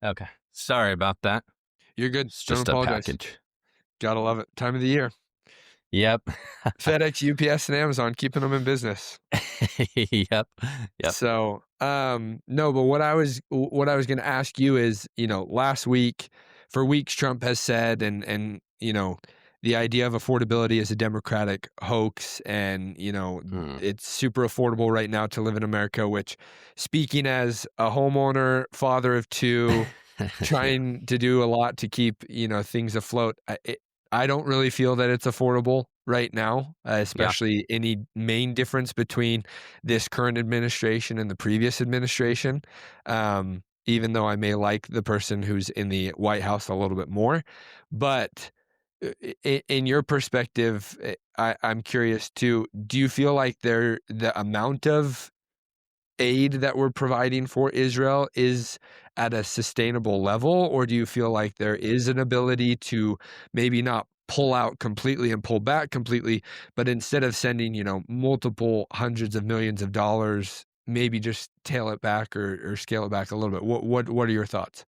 Okay. Sorry about that. You're good. It's Don't just a apologize. package. Gotta love it. Time of the year. Yep. FedEx, UPS, and Amazon keeping them in business. Yep. Yep. So, no, but what I was gonna ask you is, last week, for weeks, Trump has said, and the idea of affordability is a Democratic hoax, and Mm. it's super affordable right now to live in America. Which, speaking as a homeowner, father of two, Yeah. trying to do a lot to keep, things afloat. I don't really feel that it's affordable right now, Yeah. especially any main difference between this current administration and the previous administration. Even though I may like the person who's in the White House a little bit more, but in your perspective, I'm curious too. Do you feel like the amount of aid that we're providing for Israel is at a sustainable level, or do you feel like there is an ability to maybe not pull out completely and pull back completely, but instead of sending, multiple hundreds of millions of dollars, maybe just tail it back or scale it back a little bit? What are your thoughts?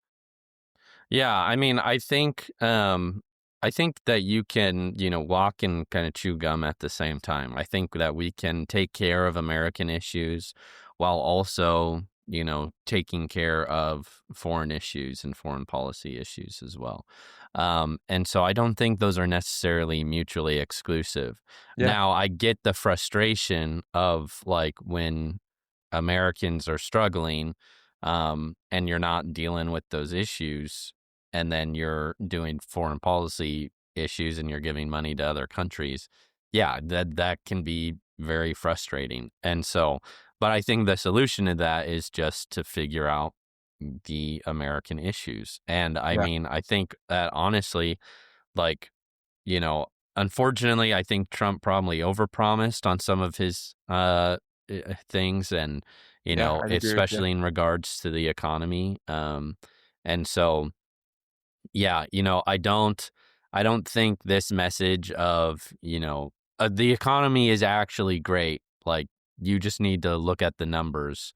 Yeah, I mean, I think that you can, walk and kind of chew gum at the same time. I think that we can take care of American issues while also, taking care of foreign issues and foreign policy issues as well. And so I don't think those are necessarily mutually exclusive. Yeah, Now, I get the frustration of like when Americans are struggling, and you're not dealing with those issues, and then you're doing foreign policy issues and you're giving money to other countries. Yeah, that can be very frustrating. And so, but I think the solution to that is just to figure out the American issues. And I yeah, mean, I think that honestly, like, you know, unfortunately, I think Trump probably overpromised on some of his things, and Yeah, I'd agree with you. especially in regards to the economy. And so, yeah, I don't think this message of, the economy is actually great. Like, you just need to look at the numbers,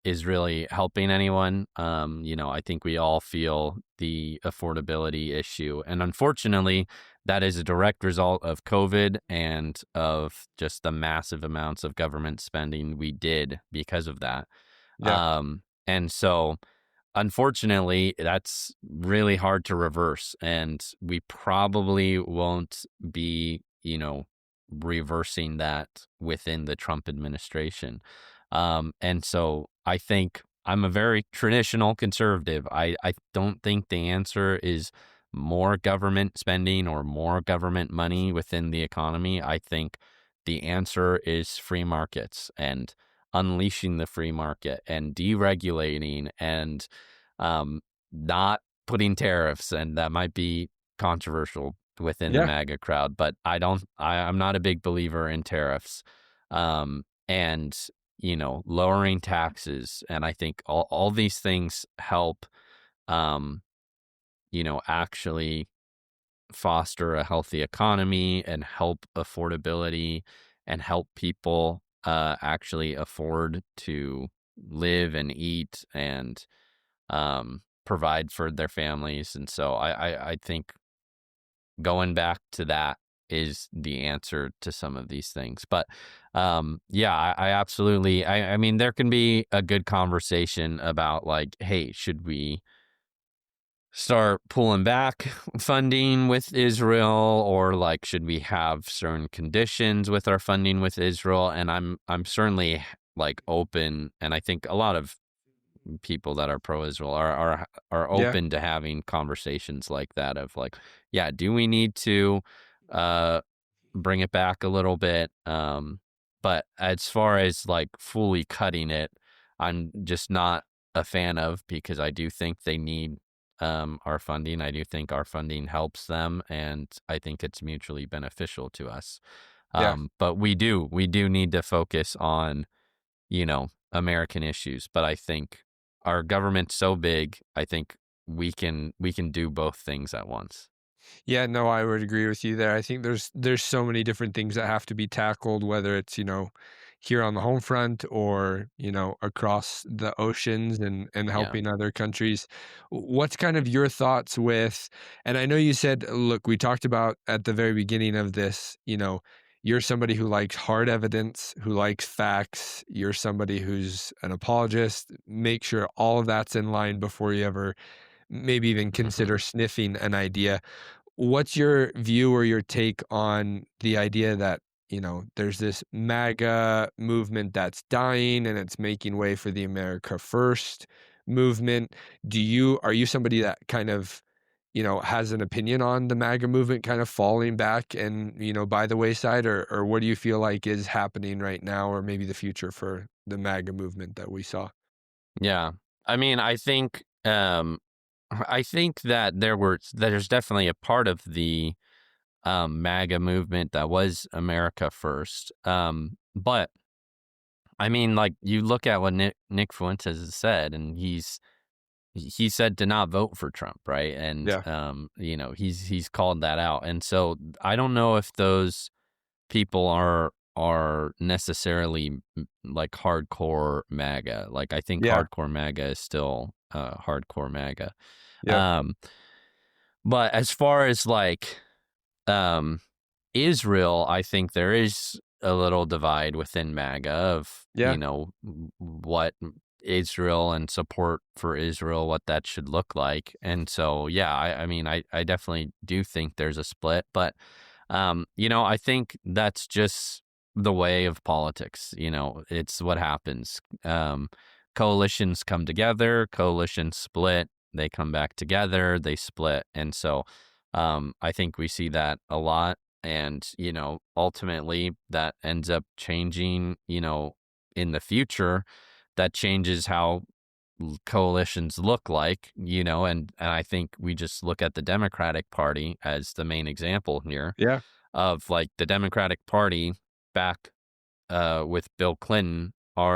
is really helping anyone. I think we all feel the affordability issue. And unfortunately, that is a direct result of COVID and of just the massive amounts of government spending we did because of that. Yeah. And so, unfortunately, that's really hard to reverse, and we probably won't be, reversing that within the Trump administration. And so I think I'm a very traditional conservative. I don't think the answer is more government spending or more government money within the economy. I think the answer is free markets and unleashing the free market and deregulating and not putting tariffs. And that might be controversial within the Yeah. MAGA crowd, but I'm not a big believer in tariffs. And lowering taxes. And I think all these things help, um, actually foster a healthy economy and help affordability and help people actually afford to live and eat and provide for their families. And so I think going back to that is the answer to some of these things. But yeah, I absolutely, I mean, there can be a good conversation about, like, hey, should we start pulling back funding with Israel, or like, should we have certain conditions with our funding with Israel? And I'm certainly like open, and I think a lot of people that are pro-Israel are Yeah. open to having conversations like that of like, yeah, do we need to uh bring it back a little bit? But as far as like fully cutting it, I'm just not a fan of, because I do think they need our funding. I do think our funding helps them, and I think it's mutually beneficial to us. Yeah. But we do need to focus on, American issues. But I think our government's so big, I think we can do both things at once. Yeah, no, I would agree with you there. I think there's so many different things that have to be tackled, whether it's, here on the home front or, across the oceans and Yeah. helping other countries. What's kind of your thoughts with, and I know you said, look, we talked about at the very beginning of this, you're somebody who likes hard evidence, who likes facts. You're somebody who's an apologist. Make sure all of that's in line before you ever maybe even consider sniffing an idea. What's your view or your take on the idea that, there's this MAGA movement that's dying and it's making way for the America First movement? Are you somebody that kind of, has an opinion on the MAGA movement kind of falling back and, by the wayside, or what do you feel like is happening right now, or maybe the future for the MAGA movement that we saw? Yeah. I mean, I think that there's definitely a part of the MAGA movement that was America First. But I mean, like, you look at what Nick Fuentes has said, and he said to not vote for Trump, right? And Yeah. he's called that out. And so I don't know if those people are necessarily like hardcore MAGA. Like, I think Yeah. hardcore MAGA is still hardcore MAGA. Yep. Um, but as far as like um, Israel, I think there is a little divide within MAGA of, Yeah. what Israel and support for Israel, what that should look like. And so, yeah, I mean, I definitely do think there's a split, but, I think that's just the way of politics. It's what happens. Coalitions come together, coalitions split, they come back together, they split. And so, I think we see that a lot. And, ultimately that ends up changing, in the future, that changes how coalitions look like, and I think we just look at the Democratic Party as the main example here Yeah, of like the Democratic Party back with Bill Clinton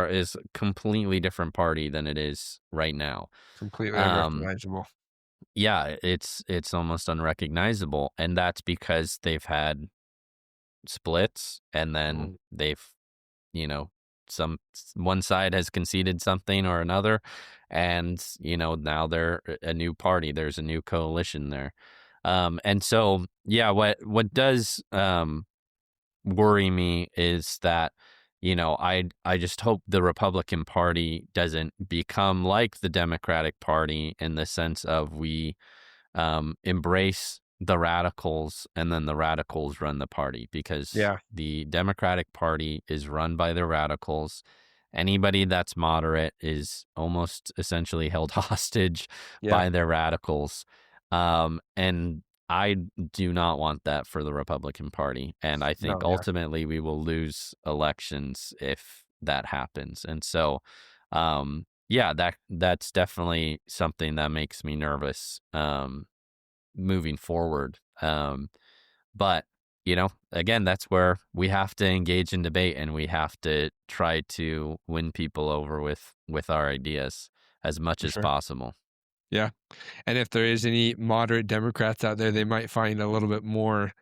is a completely different party than it is right now. completely Um, unrecognizable. yeah, it's almost unrecognizable, and that's because they've had splits, and then Mm, they've, you know, one side has conceded something or another, and now they're a new party. There's a new coalition there, and so yeah, what does worry me is that I just hope the Republican Party doesn't become like the Democratic Party in the sense of we embrace the radicals and then the radicals run the party, because yeah, the Democratic Party is run by the radicals. Anybody that's moderate is almost essentially held hostage yeah. by their radicals. And I do not want that for the Republican Party. And I think No, yeah, ultimately we will lose elections if that happens. And so, yeah, that's definitely something that makes me nervous. Moving forward. But again, that's where we have to engage in debate, and we have to try to win people over with our ideas as much for as sure. possible. Yeah. And if there is any moderate Democrats out there, they might find a little bit more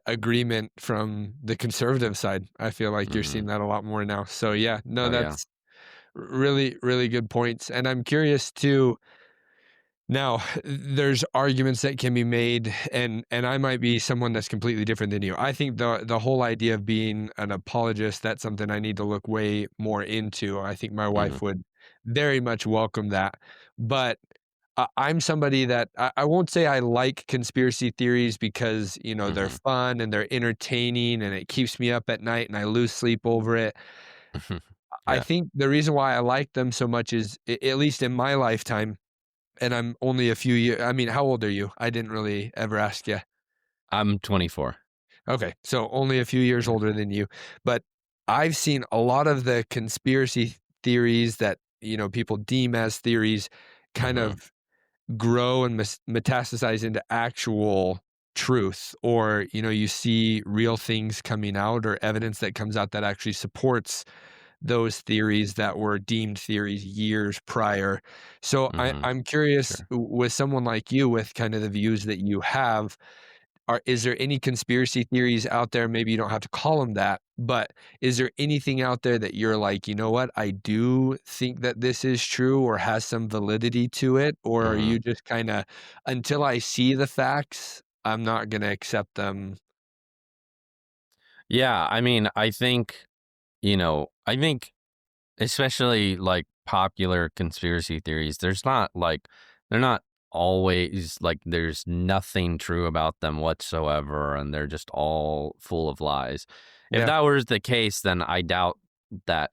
agreement from the conservative side. I feel like you're Hmm. seeing that a lot more now. So yeah, no, Oh yeah. that's really, really good points. And I'm curious too. Now, there's arguments that can be made, and I might be someone that's completely different than you. I think the whole idea of being an apologist, that's something I need to look way more into. I think my Hmm. wife would very much welcome that. But I'm somebody that I won't say I like conspiracy theories because, they're Hmm. fun and they're entertaining and it keeps me up at night and I lose sleep over it. I Yeah. think the reason why I like them so much is, at least in my lifetime, and I'm only a few years. I mean, how old are you? I didn't really ever ask you. I'm 24. Okay, so only a few years Yeah. older than you, but I've seen a lot of the conspiracy theories that, people deem as theories kind Hmm. of grow and metastasize into actual truth, or, you see real things coming out or evidence that comes out that actually supports those theories that were deemed theories years prior. So Hmm. I'm curious, Sure. with someone like you, with kind of the views that you have, is there any conspiracy theories out there? Maybe you don't have to call them that, but is there anything out there that you're like, you know what, I do think that this is true or has some validity to it? Or are Hmm. you just kind of, until I see the facts, I'm not going to accept them? Yeah. I mean, I think especially like popular conspiracy theories, they're not always like there's nothing true about them whatsoever, and they're just all full of lies. If Yeah. that was the case, then I doubt that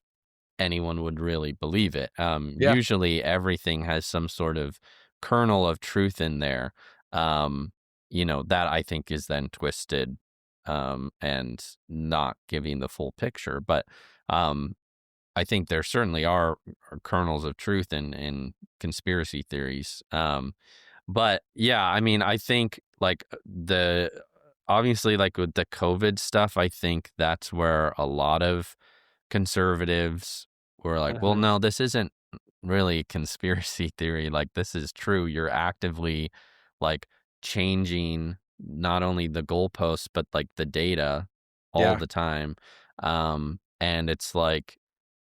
anyone would really believe it. Yeah. Usually everything has some sort of kernel of truth in there, that I think is then twisted, and not giving the full picture. But um, I think there certainly are kernels of truth in conspiracy theories. But yeah, I mean, I think like the obviously like with the COVID stuff, I think that's where a lot of conservatives were like, well, Mhm. no, this isn't really conspiracy theory. Like this is true. You're actively like changing not only the goalposts but like the data all Yeah. the time. And it's like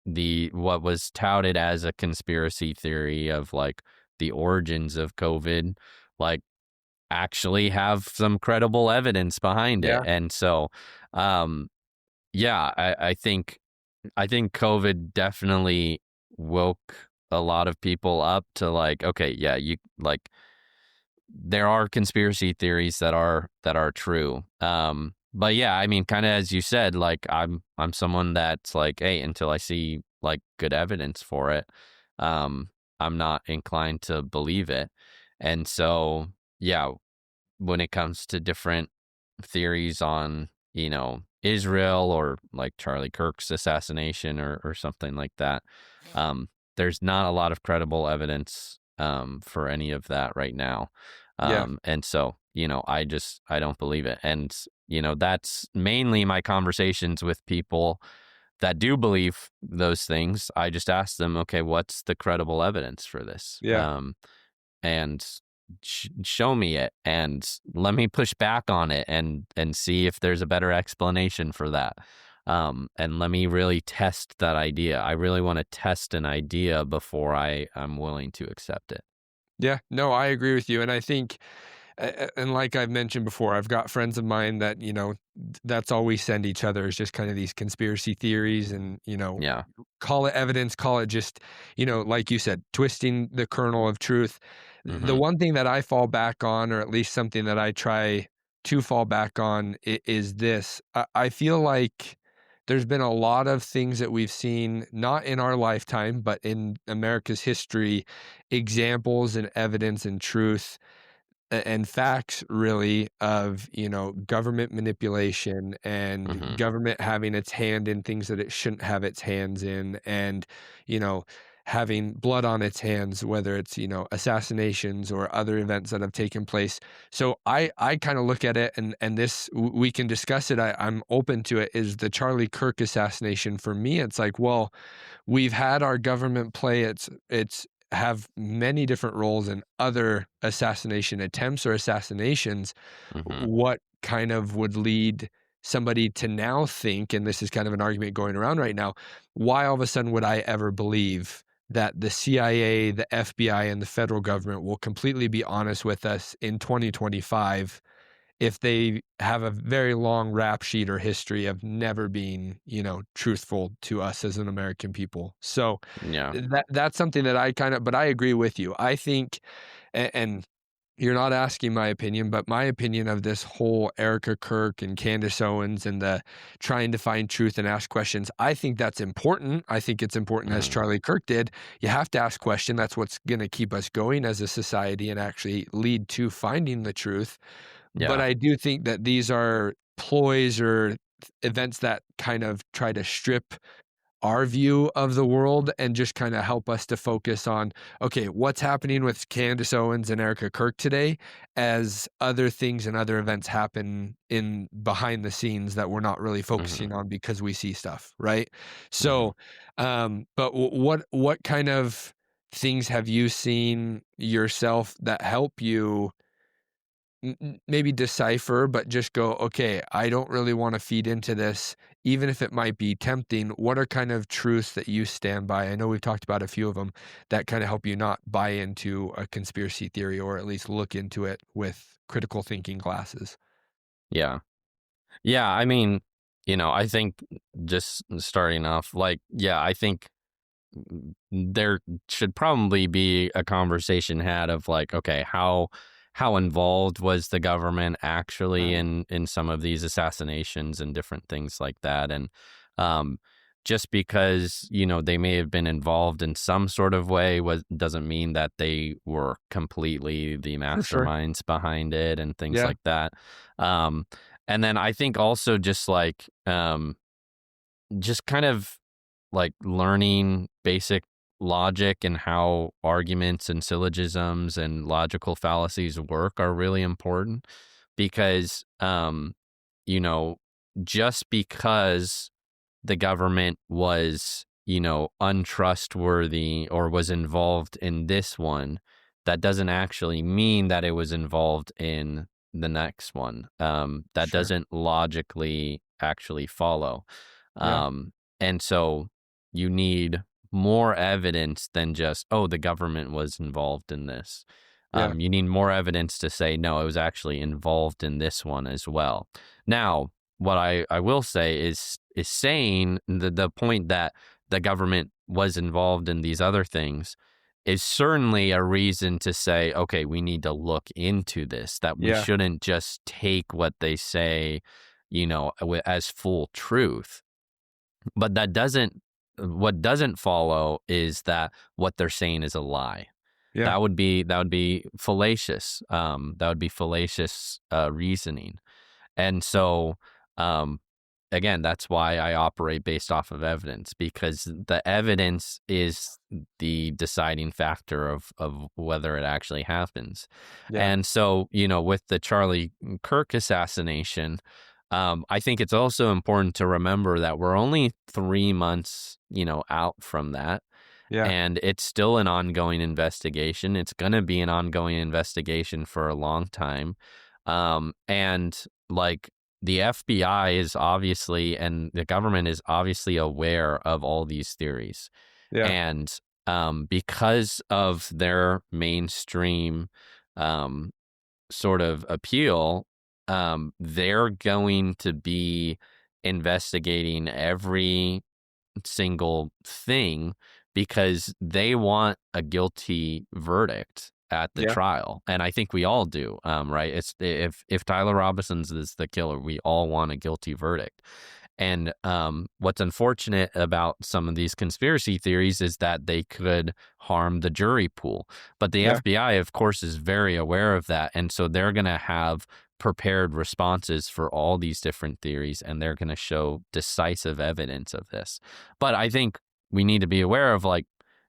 the what was touted as a conspiracy theory of like the origins of COVID, like actually have some credible evidence behind it. Yeah. And so, um, yeah, I think COVID definitely woke a lot of people up to like, okay, yeah, you like there are conspiracy theories that are true. But yeah, I mean, kind of as you said, like I'm someone that's like, hey, until I see like good evidence for it, um, I'm not inclined to believe it. And so, yeah, when it comes to different theories on, Israel or like Charlie Kirk's assassination or something like that, there's not a lot of credible evidence for any of that right now. Yeah. And so, I don't believe it. And, that's mainly my conversations with people that do believe those things. I just ask them, okay, what's the credible evidence for this? Yeah. And show me it, and let me push back on it, and see if there's a better explanation for that. And let me really test that idea. I really want to test an idea before I'm willing to accept it. Yeah. No, I agree with you. And I think, and like I've mentioned before, I've got friends of mine that, that's all we send each other is just kind of these conspiracy theories and, Yeah. call it evidence, call it just, like you said, twisting the kernel of truth. The Hmm. one thing that I fall back on, or at least something that I try to fall back on, is this. I feel like there's been a lot of things that we've seen, not in our lifetime, but in America's history, examples and evidence and truth and facts really of government manipulation and Hmm. government having its hand in things that it shouldn't have its hands in, and you know having blood on its hands, whether it's assassinations or other events that have taken place. So I kind of look at it, and this we can discuss it. I'm open to it. Is the Charlie Kirk assassination? For me, it's like, well, we've had our government play its have many different roles in other assassination attempts or assassinations. Hmm. What kind of would lead somebody to now think, and this is kind of an argument going around right now, why all of a sudden would I ever believe that the CIA, the FBI, and the federal government will completely be honest with us in 2025 if they have a very long rap sheet or history of never being, truthful to us as an American people. So Yeah. that's something that but I agree with you. I think, and you're not asking my opinion, but my opinion of this whole Erica Kirk and Candace Owens and the trying to find truth and ask questions, I think that's important. I think it's important, as Hmm. Charlie Kirk did. You have to ask questions. That's what's going to keep us going as a society and actually lead to finding the truth. But Yeah. I do think that these are ploys or events that kind of try to strip our view of the world and just kind of help us to focus on, okay, what's happening with Candace Owens and Erica Kirk today, as other things and other events happen in behind the scenes that we're not really Hmm. focusing on because we see stuff, right? Hmm. So, but what kind of things have you seen yourself that help you maybe decipher, but just go, okay, I don't really want to feed into this, even if it might be tempting. What are kind of truths that you stand by? I know we've talked about a few of them that kind of help you not buy into a conspiracy theory, or at least look into it with critical thinking glasses. Yeah. Yeah. I mean, I think, just starting off, like, yeah, I think there should probably be a conversation had of, like, okay, how involved was the government actually Mm. in some of these assassinations and different things like that. And um just because they may have been involved in some sort of way doesn't mean that they were completely the For sure. masterminds behind it and things Yeah. like that. um and then I think also just like, just kind of like learning basic logic and how arguments and syllogisms and logical fallacies work are really important, because you know just because the government was untrustworthy or was involved in this one, that doesn't actually mean that it was involved in the next one. That Sure. doesn't logically actually follow. Yeah. And so you need more evidence than just, oh, the government was involved in this. Yeah. You need more evidence to say, no, it was actually involved in this one as well. Now, what I will say is saying the point that the government was involved in these other things is certainly a reason to say, okay, we need to look into this, that we Yeah. shouldn't just take what they say, as full truth. But what doesn't follow is that what they're saying is a lie. Yeah. That would be fallacious. That would be fallacious reasoning. And so, um, again, that's why I operate based off of evidence, because the evidence is the deciding factor of whether it actually happens. Yeah. And so, with the Charlie Kirk assassination, I think it's also important to remember that we're only 3 months, out from that. Yeah. And it's still an ongoing investigation. It's going to be an ongoing investigation for a long time. And like, the FBI is obviously, and the government is obviously aware of all these theories. Yeah. And because of their mainstream um, sort of appeal, they're going to be investigating every single thing because they want a guilty verdict at the Yeah. trial, and I think we all do, right? It's if Tyler Robinson's is the killer, we all want a guilty verdict. And what's unfortunate about some of these conspiracy theories is that they could harm the jury pool. But the Yeah. FBI, of course, is very aware of that, and so they're going to have prepared responses for all these different theories, and they're going to show decisive evidence of this. But I think we need to be aware of, like,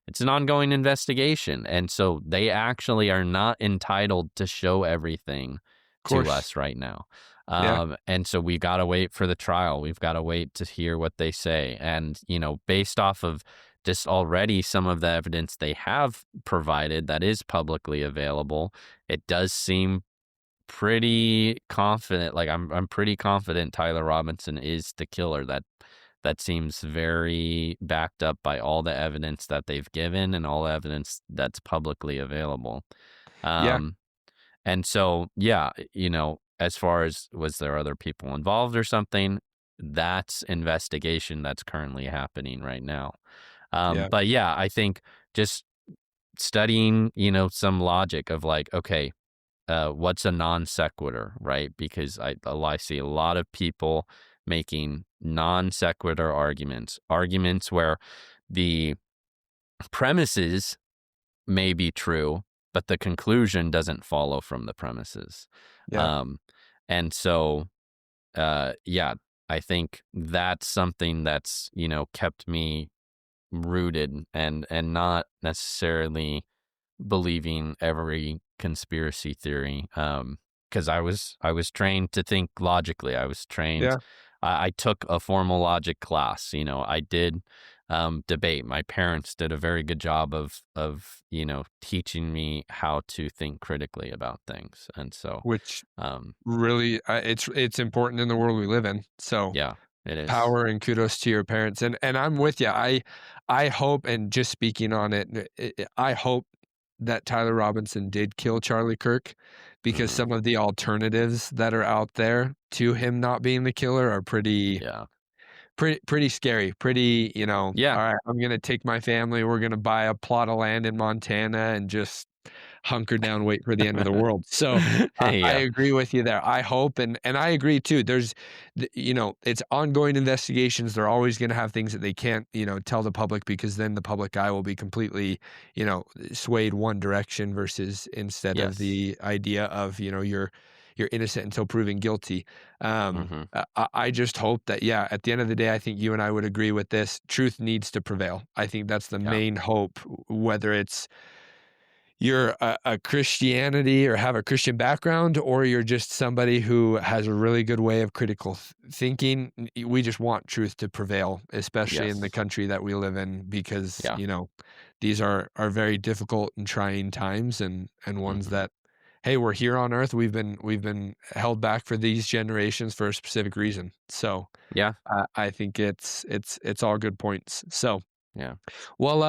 it's an ongoing investigation, and so they actually are not entitled to show everything Of to course. us right now. Yeah. And so we've got to wait for the trial. We've got to wait to hear what they say. And, based off of just already some of the evidence they have provided that is publicly available, it does seem pretty confident. Like, I'm pretty confident Tyler Robinson is the killer. That seems very backed up by all the evidence that they've given and all the evidence that's publicly available. Yeah. Um, and so, yeah, as far as was there other people involved or something, that's investigation that's currently happening right now. Yeah. But yeah, I think just studying, some logic of, like, okay, what's a non sequitur, right? Because I see a lot of people making non sequitur arguments where the premises may be true, but the conclusion doesn't follow from the premises. Yeah. Um, and so, yeah, I think that's something that's, kept me rooted and not necessarily believing every conspiracy theory. Because I was trained to think logically. I was trained. Yeah. I took a formal logic class. I did debate. My parents did a very good job of teaching me how to think critically about things. And so, Which um, really, it's important in the world we live in. So yeah, it is. power and kudos to your parents. And I'm with you. I hope, and just speaking on it, I hope that Tyler Robinson did kill Charlie Kirk, because Hmm. some of the alternatives that are out there to him not being the killer are Yeah, pretty scary, pretty, yeah, "All right, I'm gonna take my family, we're gonna buy a plot of land in Montana and just hunker down, wait for the end of the world." So, I yeah, agree with you there. I hope, and I agree too. There's it's ongoing investigations. They're always gonna have things that they can't, tell the public, because then the public eye will be completely, swayed one direction versus instead of yes, the idea of, you're innocent until proven guilty. hmm, I just hope that, yeah, at the end of the day, I think you and I would agree with this. Truth needs to prevail. I think that's the yeah, main hope, whether it's you're a Christianity or have a Christian background, or you're just somebody who has a really good way of critical thinking. We just want truth to prevail, especially in the yes, country that we live in, because, yeah, these are very difficult and trying times, and ones hmm, that, hey, we're here on earth. We've been held back for these generations for a specific reason. So yeah, I think it's all good points. So, yeah, well,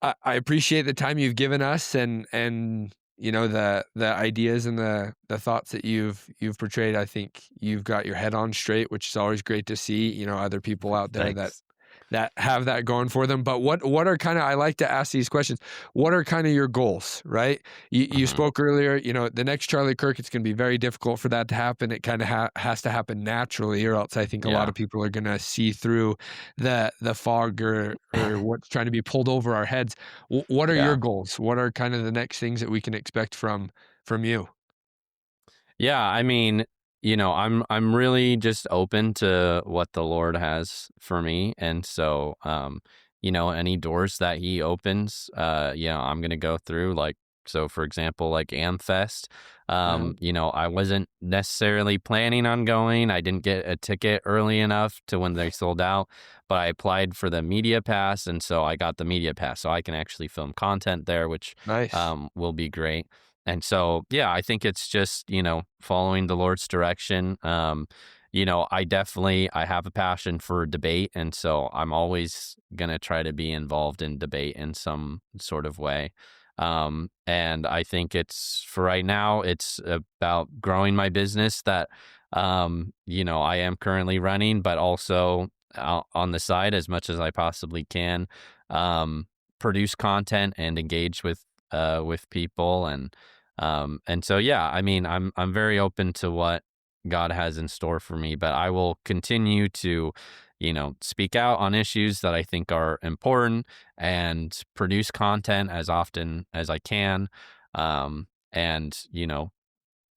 I appreciate the time you've given us, and the ideas and the thoughts that you've portrayed. I think you've got your head on straight, which is always great to see. Other people out there that thanks. that have that going for them. But what are kind of, I like to ask these questions. What are kind of your goals, right? You Hmm. spoke earlier, the next Charlie Kirk, it's going to be very difficult for that to happen. It kind of has to happen naturally, or else I think a lot Yeah. of people are going to see through the fog, or what's trying to be pulled over our heads. What are your Yeah. goals? What are kind of the next things that we can expect from you? Yeah. I mean, I'm really just open to what the Lord has for me, and so any doors that He opens, I'm gonna go through. Like, so, for example, like Amfest, Yeah. I wasn't necessarily planning on going. I didn't get a ticket early enough to when they sold out, but I applied for the media pass, and so I got the media pass, so I can actually film content there, which Nice. will be great. And so, yeah, I think it's just, following the Lord's direction. I have a passion for debate. And so I'm always going to try to be involved in debate in some sort of way. And I think for right now, it's about growing my business that, I am currently running, but also on the side as much as I possibly can, um, produce content and engage with people. And so, yeah, I mean, I'm very open to what God has in store for me, but I will continue to, speak out on issues that I think are important and produce content as often as I can. And,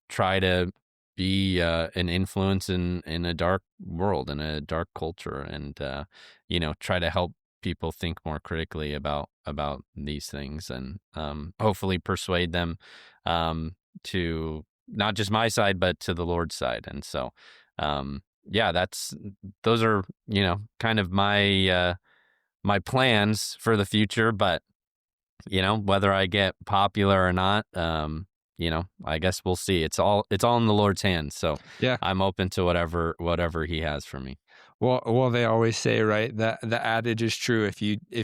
try to be an influence in a dark world, in a dark culture, and try to help people think more critically about these things, and hopefully persuade them to not just my side but to the Lord's side. And so yeah, those are kind of my plans for the future. But whether I get popular or not, I guess we'll see. It's all in the Lord's hands. So Yeah. I'm open to whatever He has for me. Well, they always say, right, that the adage is true. If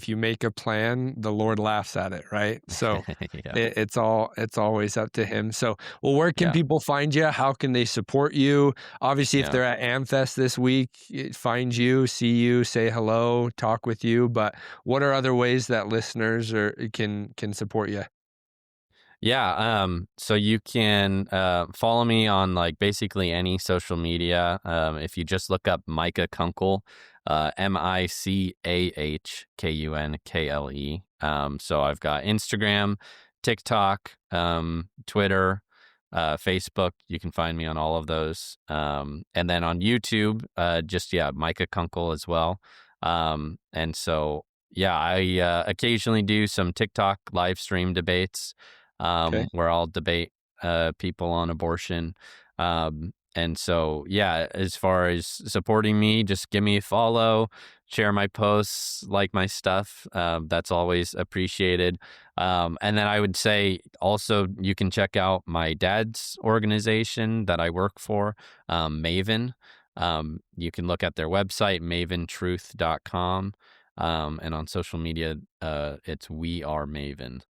you make a plan, the Lord laughs at it, right? So Yeah, it's always up to Him. So, well, where can yeah, people find you? How can they support you? Obviously, if yeah. they're at Amfest this week, find you, see you, say hello, talk with you. But what are other ways that listeners can support you? Yeah, so you can follow me on like basically any social media. If you just look up Micah Kunkle, Micahkunkle. So I've got Instagram, TikTok, Twitter, Facebook. You can find me on all of those. And then on YouTube, just yeah, Micah Kunkle as well. And so yeah, I occasionally do some TikTok live stream debates, Okay, where I'll debate people on abortion. And so, yeah, as far as supporting me, just give me a follow, share my posts, like my stuff. That's always appreciated. And then I would say also you can check out my dad's organization that I work for, Maven. You can look at their website, maventruth.com. And on social media, it's We Are Maven.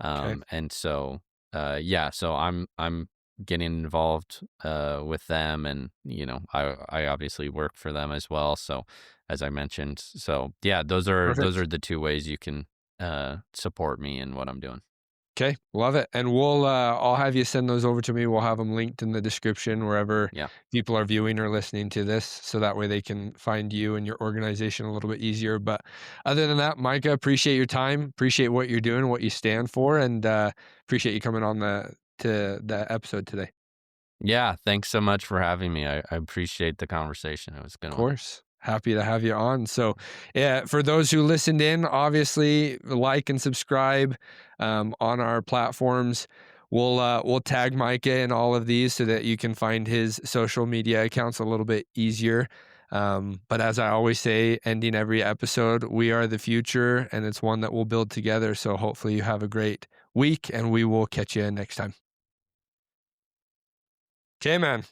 okay, And so, yeah, so I'm getting involved with them, and I obviously work for them as well. So, as I mentioned, so yeah, those perfect. are the two ways you can support me in what I'm doing. Okay, love it. And I'll have you send those over to me. We'll have them linked in the description wherever Yeah. people are viewing or listening to this, so that way they can find you and your organization a little bit easier. But other than that, Micah, appreciate your time, appreciate what you're doing, what you stand for, and appreciate you coming on the episode today. Yeah. Thanks so much for having me. I appreciate the conversation. It was a good Of one. course. Happy to have you on. So, yeah, for those who listened in, obviously like and subscribe on our platforms. We'll tag Micah in all of these so that you can find his social media accounts a little bit easier. But as I always say, ending every episode, we are the future, and it's one that we'll build together. So hopefully you have a great week, and we will catch you next time. Okay, man.